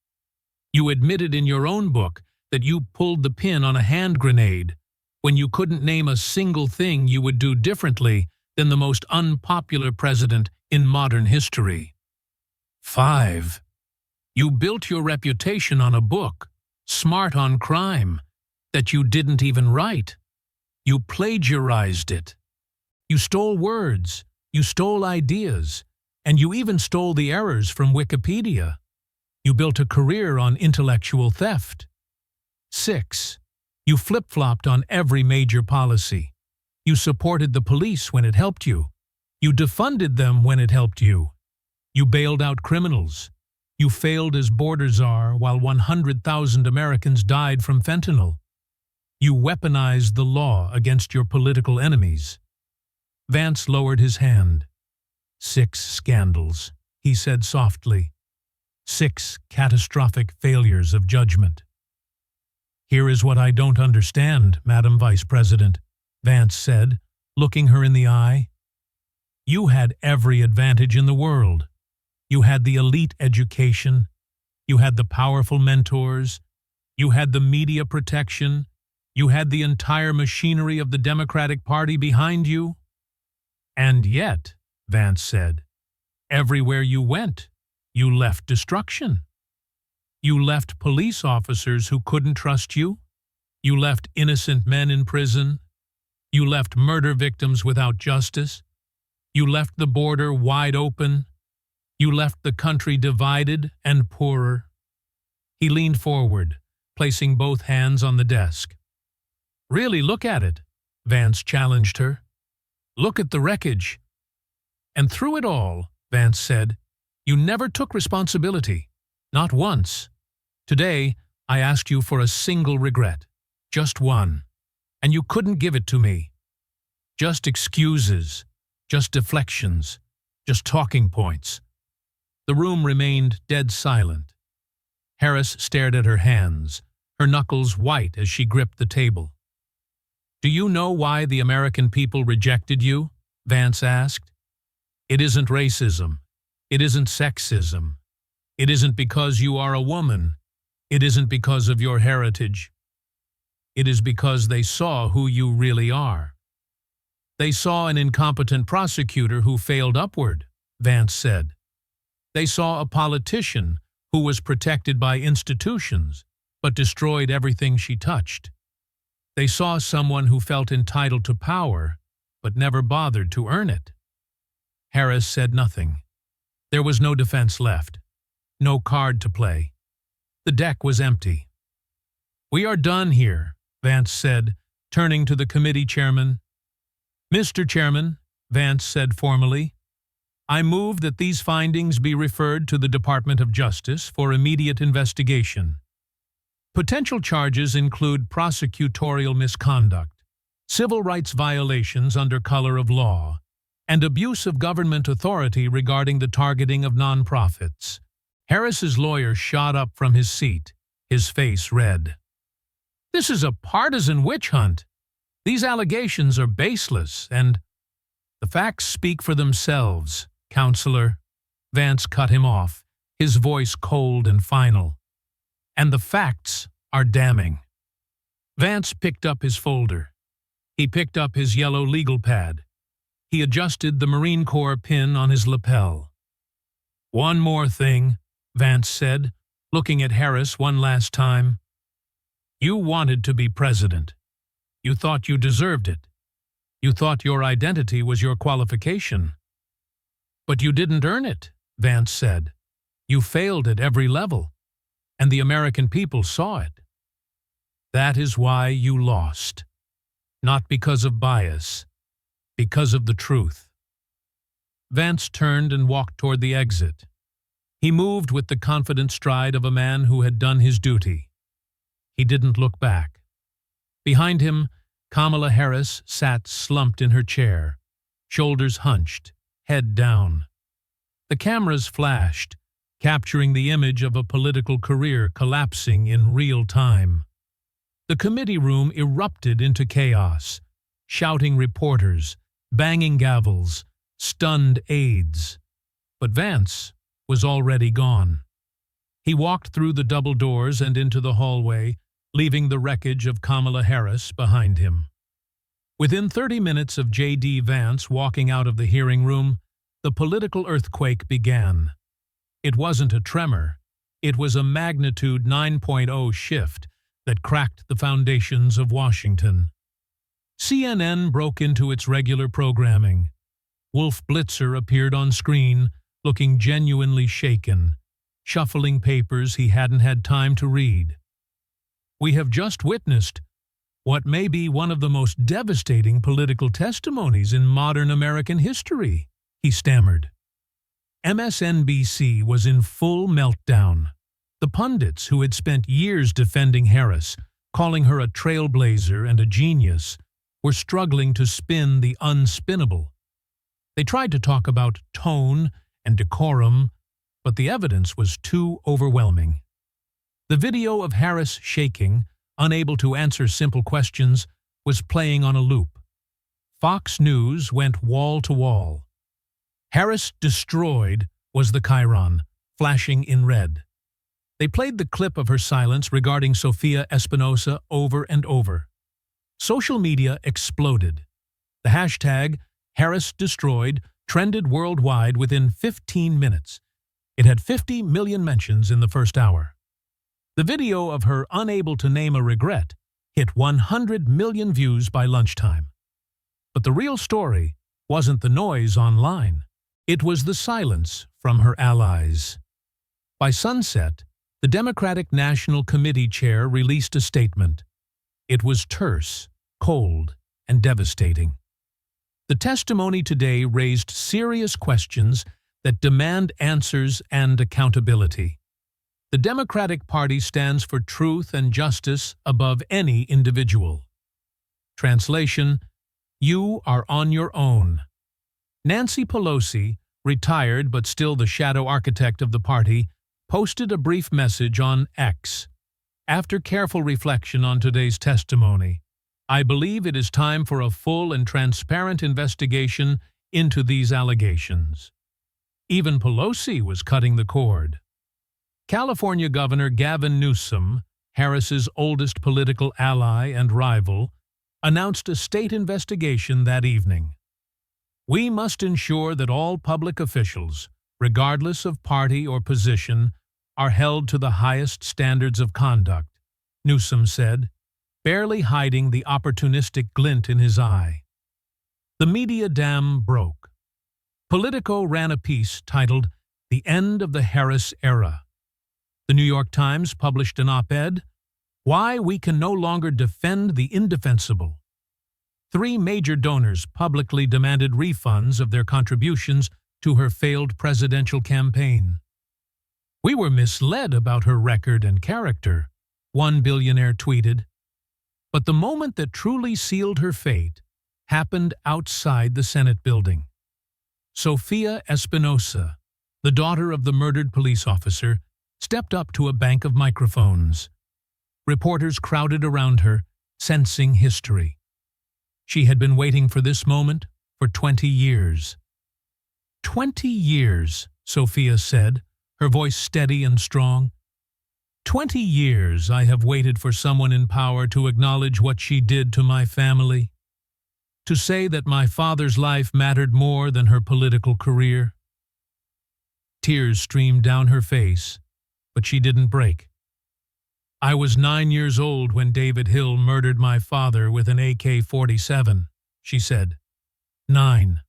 You admitted in your own book that you pulled the pin on a hand grenade when you couldn't name a single thing you would do differently than the most unpopular president in modern history. 5. You built your reputation on a book, Smart on Crime, that you didn't even write. You plagiarized it. You stole words, you stole ideas, and you even stole the errors from Wikipedia. You built a career on intellectual theft. 6. You flip-flopped on every major policy. You supported the police when it helped you. You defunded them when it helped you. You bailed out criminals. You failed as border czar while 100,000 Americans died from fentanyl. You weaponized the law against your political enemies. Vance lowered his hand. 6 scandals, he said softly. 6 catastrophic failures of judgment. Here is what I don't understand, Madam Vice President, Vance said, looking her in the eye. You had every advantage in the world. You had the elite education. You had the powerful mentors. You had the media protection. You had the entire machinery of the Democratic Party behind you. And yet, Vance said, everywhere you went, you left destruction. You left police officers who couldn't trust you. You left innocent men in prison. You left murder victims without justice. You left the border wide open. You left the country divided and poorer. He leaned forward, placing both hands on the desk. Really, look at it, Vance challenged her. Look at the wreckage. And through it all, Vance said, you never took responsibility. Not once. Today, I asked you for a single regret. Just one. And you couldn't give it to me. Just excuses. Just deflections. Just talking points. The room remained dead silent. Harris stared at her hands, her knuckles white as she gripped the table. Do you know why the American people rejected you? Vance asked. It isn't racism. It isn't sexism. It isn't because you are a woman. It isn't because of your heritage. It is because they saw who you really are. They saw an incompetent prosecutor who failed upward, Vance said. They saw a politician who was protected by institutions, but destroyed everything she touched. They saw someone who felt entitled to power, but never bothered to earn it. Harris said nothing. There was no defense left, no card to play. The deck was empty. We are done here, Vance said, turning to the committee chairman. Mr. Chairman, Vance said formally, I move that these findings be referred to the Department of Justice for immediate investigation. Potential charges include prosecutorial misconduct, civil rights violations under color of law, and abuse of government authority regarding the targeting of nonprofits. Harris's lawyer shot up from his seat, his face red. "This is a partisan witch hunt. These allegations are baseless, and—" "The facts speak for themselves, Counselor." Vance cut him off, his voice cold and final. "And the facts are damning." Vance picked up his folder. He picked up his yellow legal pad. He adjusted the Marine Corps pin on his lapel. "One more thing," Vance said, looking at Harris one last time. "You wanted to be president. You thought you deserved it. You thought your identity was your qualification. But you didn't earn it," Vance said. "You failed at every level, and the American people saw it. That is why you lost. Not because of bias, because of the truth." Vance turned and walked toward the exit. He moved with the confident stride of a man who had done his duty. He didn't look back. Behind him, Kamala Harris sat slumped in her chair, shoulders hunched, head down. The cameras flashed, capturing the image of a political career collapsing in real time. The committee room erupted into chaos, shouting reporters, banging gavels, stunned aides. But Vance was already gone. He walked through the double doors and into the hallway, leaving the wreckage of Kamala Harris behind him. Within 30 minutes of J.D. Vance walking out of the hearing room, the political earthquake began. It wasn't a tremor. It was a magnitude 9.0 shift that cracked the foundations of Washington. CNN broke into its regular programming. Wolf Blitzer appeared on screen, looking genuinely shaken, shuffling papers he hadn't had time to read. "We have just witnessed what may be one of the most devastating political testimonies in modern American history," he stammered. MSNBC was in full meltdown. The pundits who had spent years defending Harris, calling her a trailblazer and a genius, were struggling to spin the unspinnable. They tried to talk about tone and decorum, but the evidence was too overwhelming. The video of Harris shaking, unable to answer simple questions, was playing on a loop. Fox News went wall to wall. "Harris destroyed" was the chyron, flashing in red. They played the clip of her silence regarding Sophia Espinosa over and over. Social media exploded. The hashtag #HarrisDestroyed trended worldwide within 15 minutes. It had 50 million mentions in the first hour. The video of her unable to name a regret hit 100 million views by lunchtime. But the real story wasn't the noise online. It was the silence from her allies. By sunset, the Democratic National Committee chair released a statement. It was terse, cold, and devastating. The testimony today raised serious questions that demand answers and accountability. The Democratic Party stands for truth and justice above any individual. Translation: you are on your own. Nancy Pelosi, retired but still the shadow architect of the party, posted a brief message on X. After careful reflection on today's testimony, I believe it is time for a full and transparent investigation into these allegations. Even Pelosi was cutting the cord. California Governor Gavin Newsom, Harris's oldest political ally and rival, announced a state investigation that evening. We must ensure that all public officials, regardless of party or position, are held to the highest standards of conduct, Newsom said, barely hiding the opportunistic glint in his eye. The media dam broke. Politico ran a piece titled "The End of the Harris Era." The New York Times published an op-ed, "Why We Can No Longer Defend the Indefensible." 3 major donors publicly demanded refunds of their contributions to her failed presidential campaign. "We were misled about her record and character," one billionaire tweeted. But the moment that truly sealed her fate happened outside the Senate building. Sofia Espinosa, the daughter of the murdered police officer, stepped up to a bank of microphones. Reporters crowded around her, sensing history. She had been waiting for this moment for 20 years. 20 years, Sofia said, her voice steady and strong. 20 years I have waited for someone in power to acknowledge what she did to my family, to say that my father's life mattered more than her political career. Tears streamed down her face, but she didn't break. I was 9 years old when David Hill murdered my father with an AK-47, she said. 9.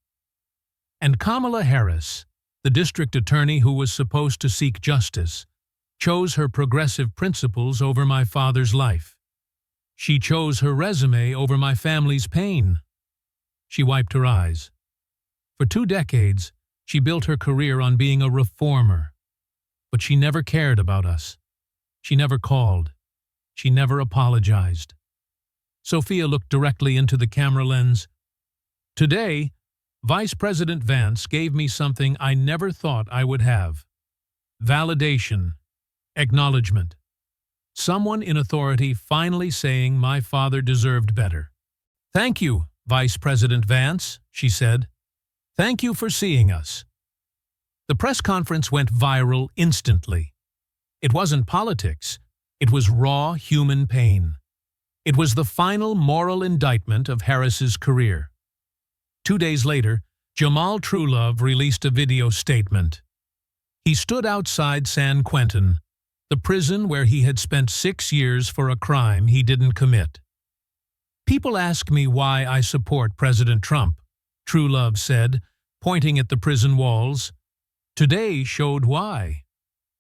And Kamala Harris, the district attorney who was supposed to seek justice, chose her progressive principles over my father's life. She chose her resume over my family's pain. She wiped her eyes. For 2 decades, she built her career on being a reformer. But she never cared about us. She never called. She never apologized. Sofia looked directly into the camera lens. Today, Vice President Vance gave me something I never thought I would have. Validation. Acknowledgement. Someone in authority finally saying my father deserved better. Thank you, Vice President Vance, she said. Thank you for seeing us. The press conference went viral instantly. It wasn't politics. It was raw human pain. It was the final moral indictment of Harris's career. 2 days later, Jamal Truelove released a video statement. He stood outside San Quentin, the prison where he had spent 6 years for a crime he didn't commit. People ask me why I support President Trump, Truelove said, pointing at the prison walls. Today showed why.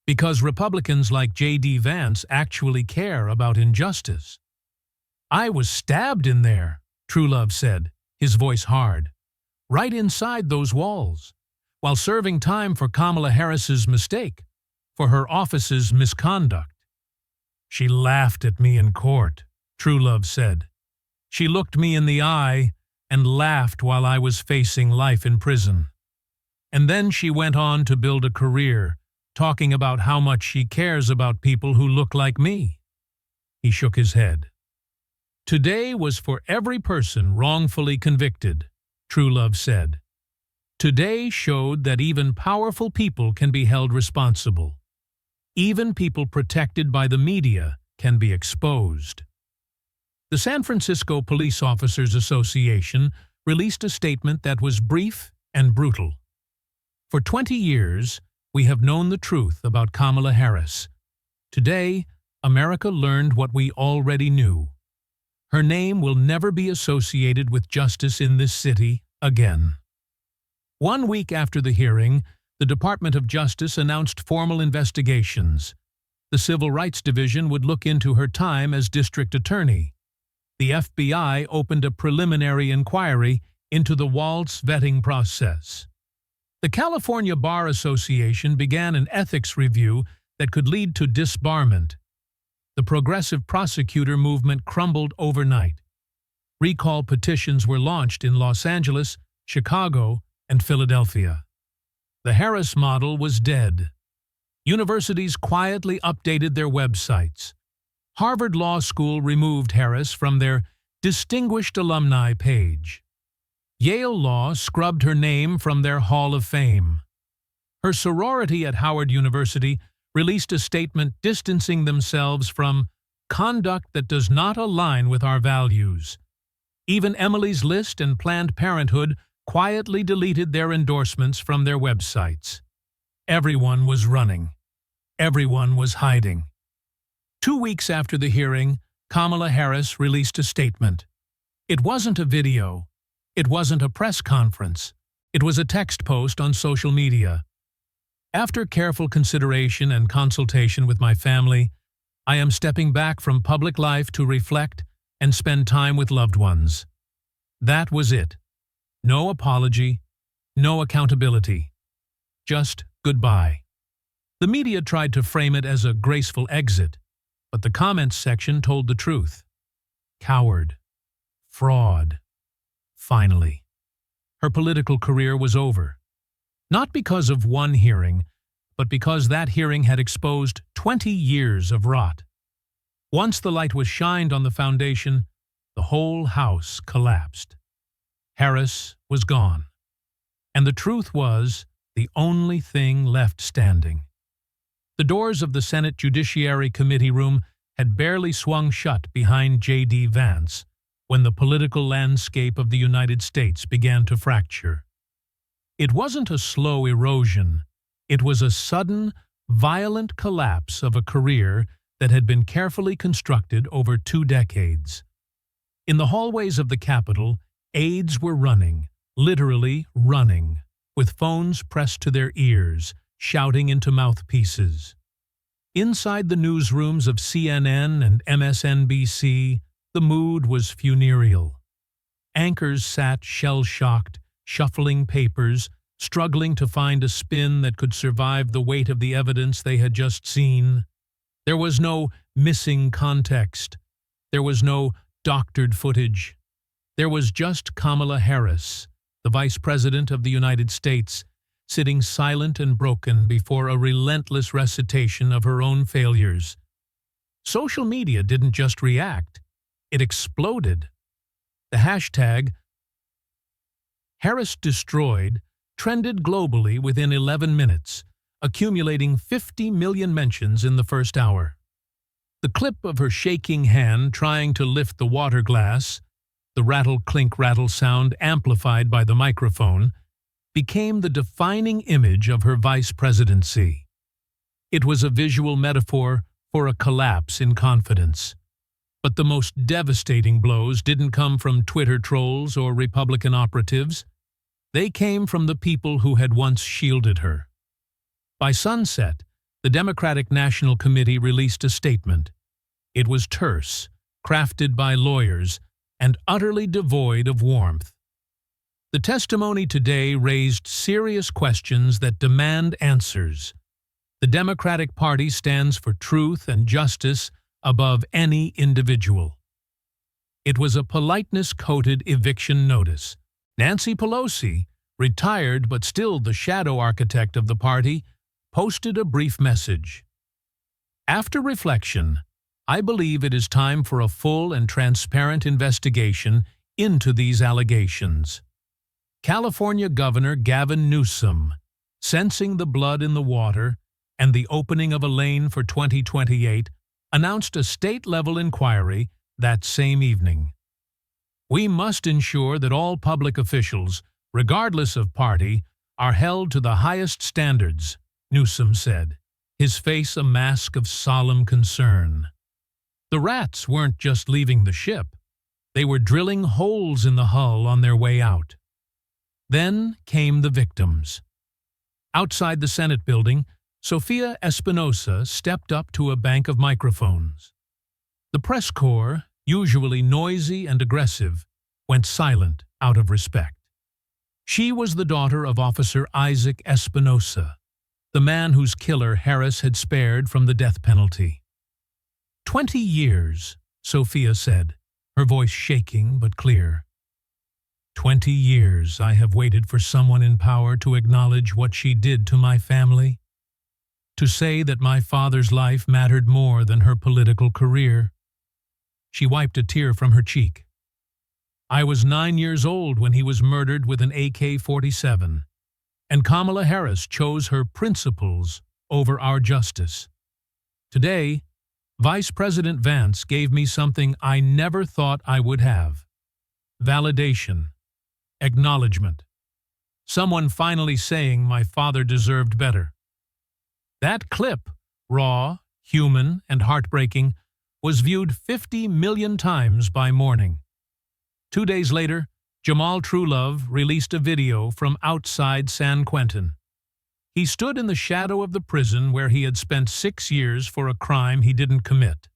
Because Republicans like J.D. Vance actually care about injustice. I was stabbed in there, Truelove said, his voice hard, right inside those walls, while serving time for Kamala Harris's mistake, for her office's misconduct. She laughed at me in court, Truelove said. She looked me in the eye and laughed while I was facing life in prison. And then she went on to build a career, talking about how much she cares about people who look like me. He shook his head. Today was for every person wrongfully convicted, Truelove said. Today showed that even powerful people can be held responsible. Even people protected by the media can be exposed. The San Francisco Police Officers Association released a statement that was brief and brutal. For 20 years, we have known the truth about Kamala Harris. Today, America learned what we already knew. Her name will never be associated with justice in this city again. 1 week after the hearing, the Department of Justice announced formal investigations. The Civil Rights Division would look into her time as district attorney. The FBI opened a preliminary inquiry into the Waltz vetting process. The California Bar Association began an ethics review that could lead to disbarment. The progressive prosecutor movement crumbled overnight. Recall petitions were launched in Los Angeles, Chicago, and Philadelphia. The Harris model was dead. Universities quietly updated their websites. Harvard Law School removed Harris from their Distinguished Alumni page. Yale Law scrubbed her name from their Hall of Fame. Her sorority at Howard University released a statement distancing themselves from conduct that does not align with our values. Even Emily's List and Planned Parenthood quietly deleted their endorsements from their websites. Everyone was running. Everyone was hiding. 2 weeks after the hearing, Kamala Harris released a statement. It wasn't a video. It wasn't a press conference. It was a text post on social media. After careful consideration and consultation with my family, I am stepping back from public life to reflect and spend time with loved ones. That was it. No apology, no accountability. Just goodbye. The media tried to frame it as a graceful exit, but the comments section told the truth. Coward. Fraud. Finally, her political career was over. Not because of one hearing, but because that hearing had exposed 20 years of rot. Once the light was shined on the foundation, the whole house collapsed. Harris was gone. And the truth was the only thing left standing. The doors of the Senate Judiciary Committee room had barely swung shut behind VP Vance when the political landscape of the United States began to fracture. It wasn't a slow erosion. It was a sudden, violent collapse of a career that had been carefully constructed over 2 decades. In the hallways of the Capitol, aides were running, literally running, with phones pressed to their ears, shouting into mouthpieces. Inside the newsrooms of CNN and MSNBC, the mood was funereal. Anchors sat shell-shocked, shuffling papers, struggling to find a spin that could survive the weight of the evidence they had just seen. There was no missing context. There was no doctored footage. There was just Kamala Harris, the Vice President of the United States, sitting silent and broken before a relentless recitation of her own failures. Social media didn't just react. It exploded. The hashtag Harris Destroyed trended globally within 11 minutes, accumulating 50 million mentions in the first hour. The clip of her shaking hand trying to lift the water glass, the rattle-clink-rattle sound amplified by the microphone, became the defining image of her vice presidency. It was a visual metaphor for a collapse in confidence. But the most devastating blows didn't come from Twitter trolls or Republican operatives. They came from the people who had once shielded her. By sunset, the Democratic National Committee released a statement. It was terse, crafted by lawyers, and utterly devoid of warmth. The testimony today raised serious questions that demand answers. The Democratic Party stands for truth and justice above any individual. It was a politeness-coated eviction notice. Nancy Pelosi, retired but still the shadow architect of the party, posted a brief message. After reflection, I believe it is time for a full and transparent investigation into these allegations. California Governor Gavin Newsom, sensing the blood in the water and the opening of a lane for 2028, announced a state-level inquiry that same evening. We must ensure that all public officials, regardless of party, are held to the highest standards, Newsom said, his face a mask of solemn concern. The rats weren't just leaving the ship. They were drilling holes in the hull on their way out. Then came the victims. Outside the Senate building, Sofia Espinosa stepped up to a bank of microphones. The press corps, usually noisy and aggressive, went silent out of respect. She was the daughter of Officer Isaac Espinosa, the man whose killer Harris had spared from the death penalty. 20 years, Sophia said, her voice shaking but clear. 20 years I have waited for someone in power to acknowledge what she did to my family, to say that my father's life mattered more than her political career. She wiped a tear from her cheek. I was 9 years old when he was murdered with an AK-47, and Kamala Harris chose her principles over our justice. Today, Vice President Vance gave me something I never thought I would have. Validation. Acknowledgement. Someone finally saying my father deserved better. That clip, raw, human, and heartbreaking, was viewed 50 million times by morning. 2 days later, Jamal Truelove released a video from outside San Quentin. He stood in the shadow of the prison where he had spent 6 years for a crime he didn't commit.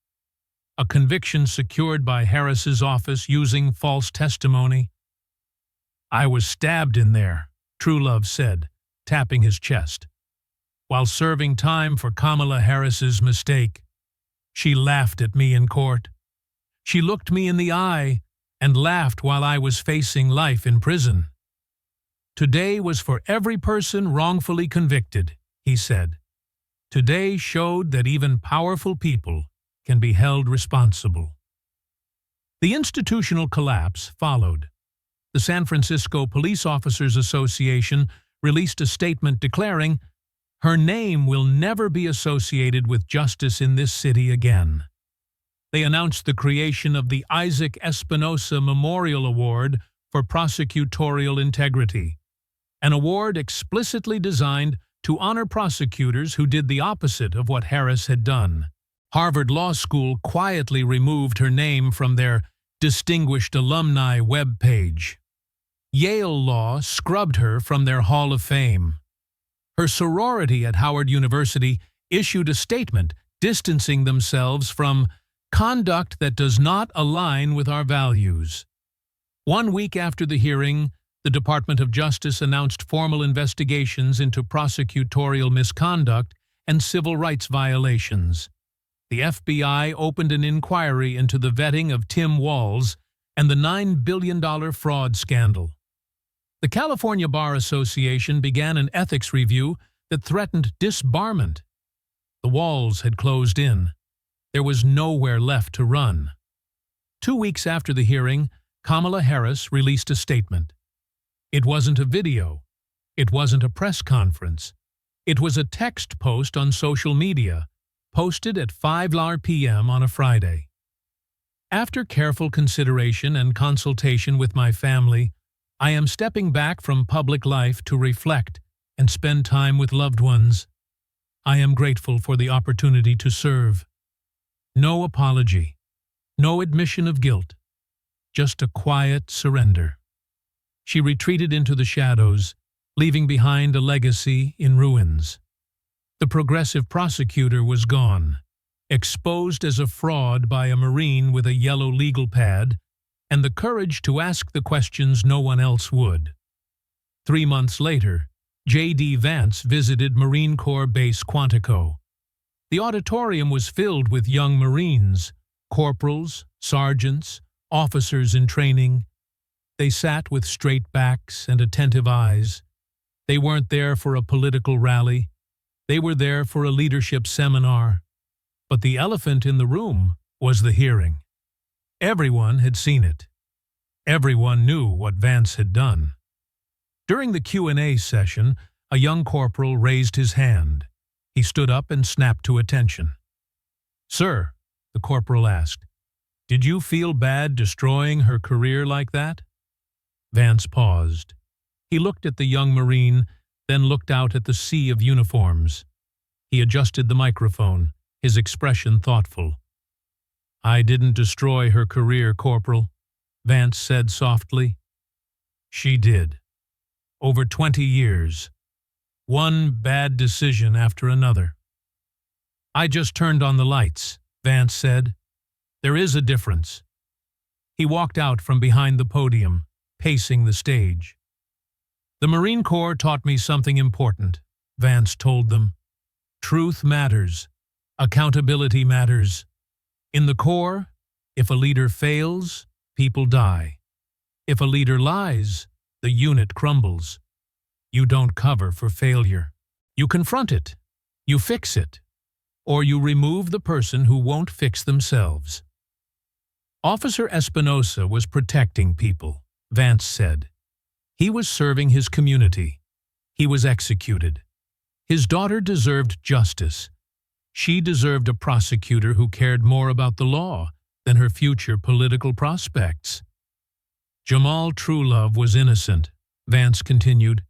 A conviction secured by Harris's office using false testimony. I was stabbed in there, Truelove said, tapping his chest. While serving time for Kamala Harris's mistake, she laughed at me in court. She looked me in the eye and laughed while I was facing life in prison. Today was for every person wrongfully convicted, he said. Today showed that even powerful people can be held responsible. The institutional collapse followed. The San Francisco Police Officers Association released a statement declaring, "Her name will never be associated with justice in this city again." They announced the creation of the Isaac Espinosa Memorial Award for Prosecutorial Integrity, an award explicitly designed to honor prosecutors who did the opposite of what Harris had done. Harvard Law School quietly removed her name from their Distinguished Alumni web page. Yale Law scrubbed her from their Hall of Fame. Her sorority at Howard University issued a statement distancing themselves from conduct that does not align with our values. 1 week after the hearing, the Department of Justice announced formal investigations into prosecutorial misconduct and civil rights violations. The FBI opened an inquiry into the vetting of Tim Walz and the $9 billion fraud scandal. The California Bar Association began an ethics review that threatened disbarment. The walls had closed in. There was nowhere left to run. 2 weeks after the hearing, Kamala Harris released a statement. It wasn't a video. It wasn't a press conference. It was a text post on social media, posted at 5 p.m. on a Friday. After careful consideration and consultation with my family, I am stepping back from public life to reflect and spend time with loved ones. I am grateful for the opportunity to serve. No apology, no admission of guilt, just a quiet surrender. She retreated into the shadows, leaving behind a legacy in ruins. The progressive prosecutor was gone, exposed as a fraud by a Marine with a yellow legal pad and the courage to ask the questions no one else would. 3 months later, VP Vance visited Marine Corps Base Quantico. The auditorium was filled with young Marines, corporals, sergeants, officers in training. They sat with straight backs and attentive eyes. They weren't there for a political rally. They were there for a leadership seminar. But the elephant in the room was the hearing. Everyone had seen it. Everyone knew what Vance had done. During the Q&A session, a young corporal raised his hand. He stood up and snapped to attention. "Sir," the corporal asked, "did you feel bad destroying her career like that?" Vance paused. He looked at the young Marine, then looked out at the sea of uniforms. He adjusted the microphone, his expression thoughtful. "I didn't destroy her career, Corporal," Vance said softly. "She did. Over 20 years. One bad decision after another." "I just turned on the lights," Vance said. "There is a difference." He walked out from behind the podium, pacing the stage. "The Marine Corps taught me something important," Vance told them. "Truth matters. Accountability matters. In the Corps, if a leader fails, people die. If a leader lies, the unit crumbles. You don't cover for failure. You confront it. You fix it. Or you remove the person who won't fix themselves." Officer Espinosa was protecting people, Vance said. He was serving his community. He was executed. His daughter deserved justice. She deserved a prosecutor who cared more about the law than her future political prospects. Jamal Truelove was innocent, Vance continued.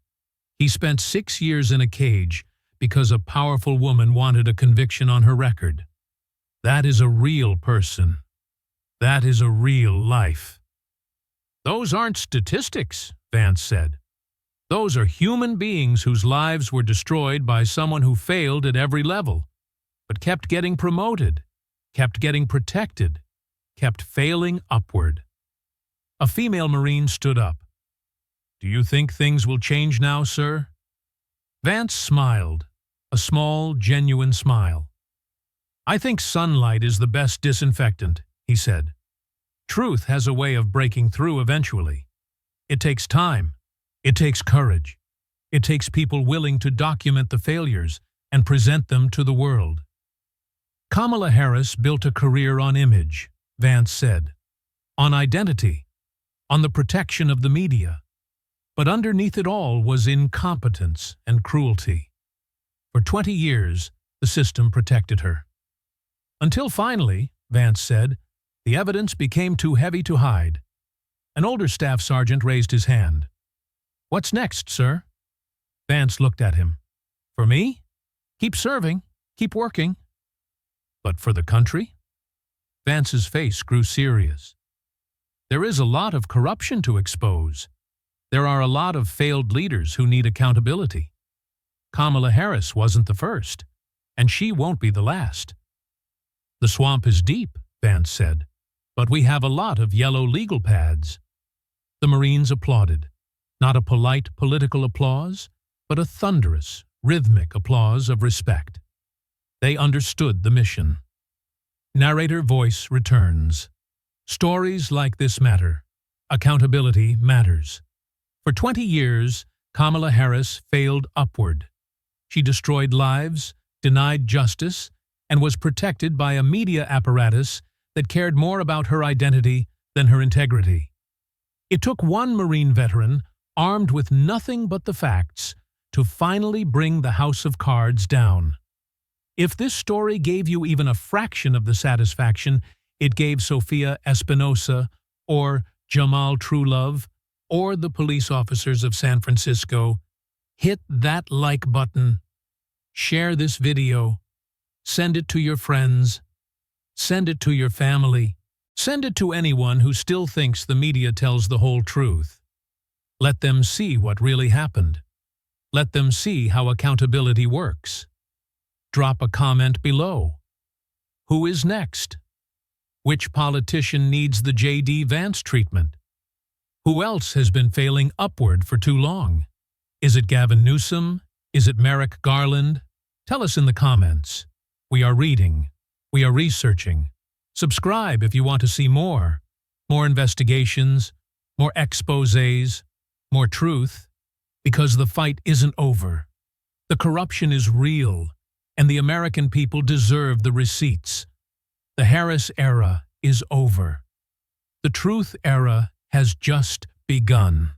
He spent 6 years in a cage because a powerful woman wanted a conviction on her record. That is a real person. That is a real life. "Those aren't statistics," Vance said. "Those are human beings whose lives were destroyed by someone who failed at every level, but kept getting promoted, kept getting protected, kept failing upward." A female Marine stood up. "Do you think things will change now, sir?" Vance smiled, a small, genuine smile. "I think sunlight is the best disinfectant," he said. Truth has a way of breaking through eventually. It takes time. It takes courage. It takes people willing to document the failures and present them to the world. Kamala Harris built a career on image, Vance said, on identity, on the protection of the media. But underneath it all was incompetence and cruelty. For 20 years, the system protected her. Until finally, Vance said, the evidence became too heavy to hide. An older staff sergeant raised his hand. "What's next, sir?" Vance looked at him. "For me? Keep serving, keep working." "But for the country?" Vance's face grew serious. "There is a lot of corruption to expose. There are a lot of failed leaders who need accountability. Kamala Harris wasn't the first, and she won't be the last." "The swamp is deep," Vance said, "but we have a lot of yellow legal pads." The Marines applauded, not a polite political applause, but a thunderous, rhythmic applause of respect. They understood the mission. Narrator voice returns. Stories like this matter. Accountability matters. For 20 years, Kamala Harris failed upward. She destroyed lives, denied justice, and was protected by a media apparatus that cared more about her identity than her integrity. It took one Marine veteran, armed with nothing but the facts, to finally bring the house of cards down. If this story gave you even a fraction of the satisfaction it gave Sophia Espinosa or Jamal Truelove or the police officers of San Francisco, hit that like button. Share this video. Send it to your friends. Send it to your family. Send it to anyone who still thinks the media tells the whole truth. Let them see what really happened. Let them see how accountability works. Drop a comment below. Who is next? Which politician needs the J.D. Vance treatment? Who else has been failing upward for too long? Is it Gavin Newsom? Is it Merrick Garland? Tell us in the comments. We are reading. We are researching. Subscribe if you want to see more. More investigations, more exposés, more truth. Because the fight isn't over. The corruption is real, and the American people deserve the receipts. The Harris era is over. The truth era has just begun.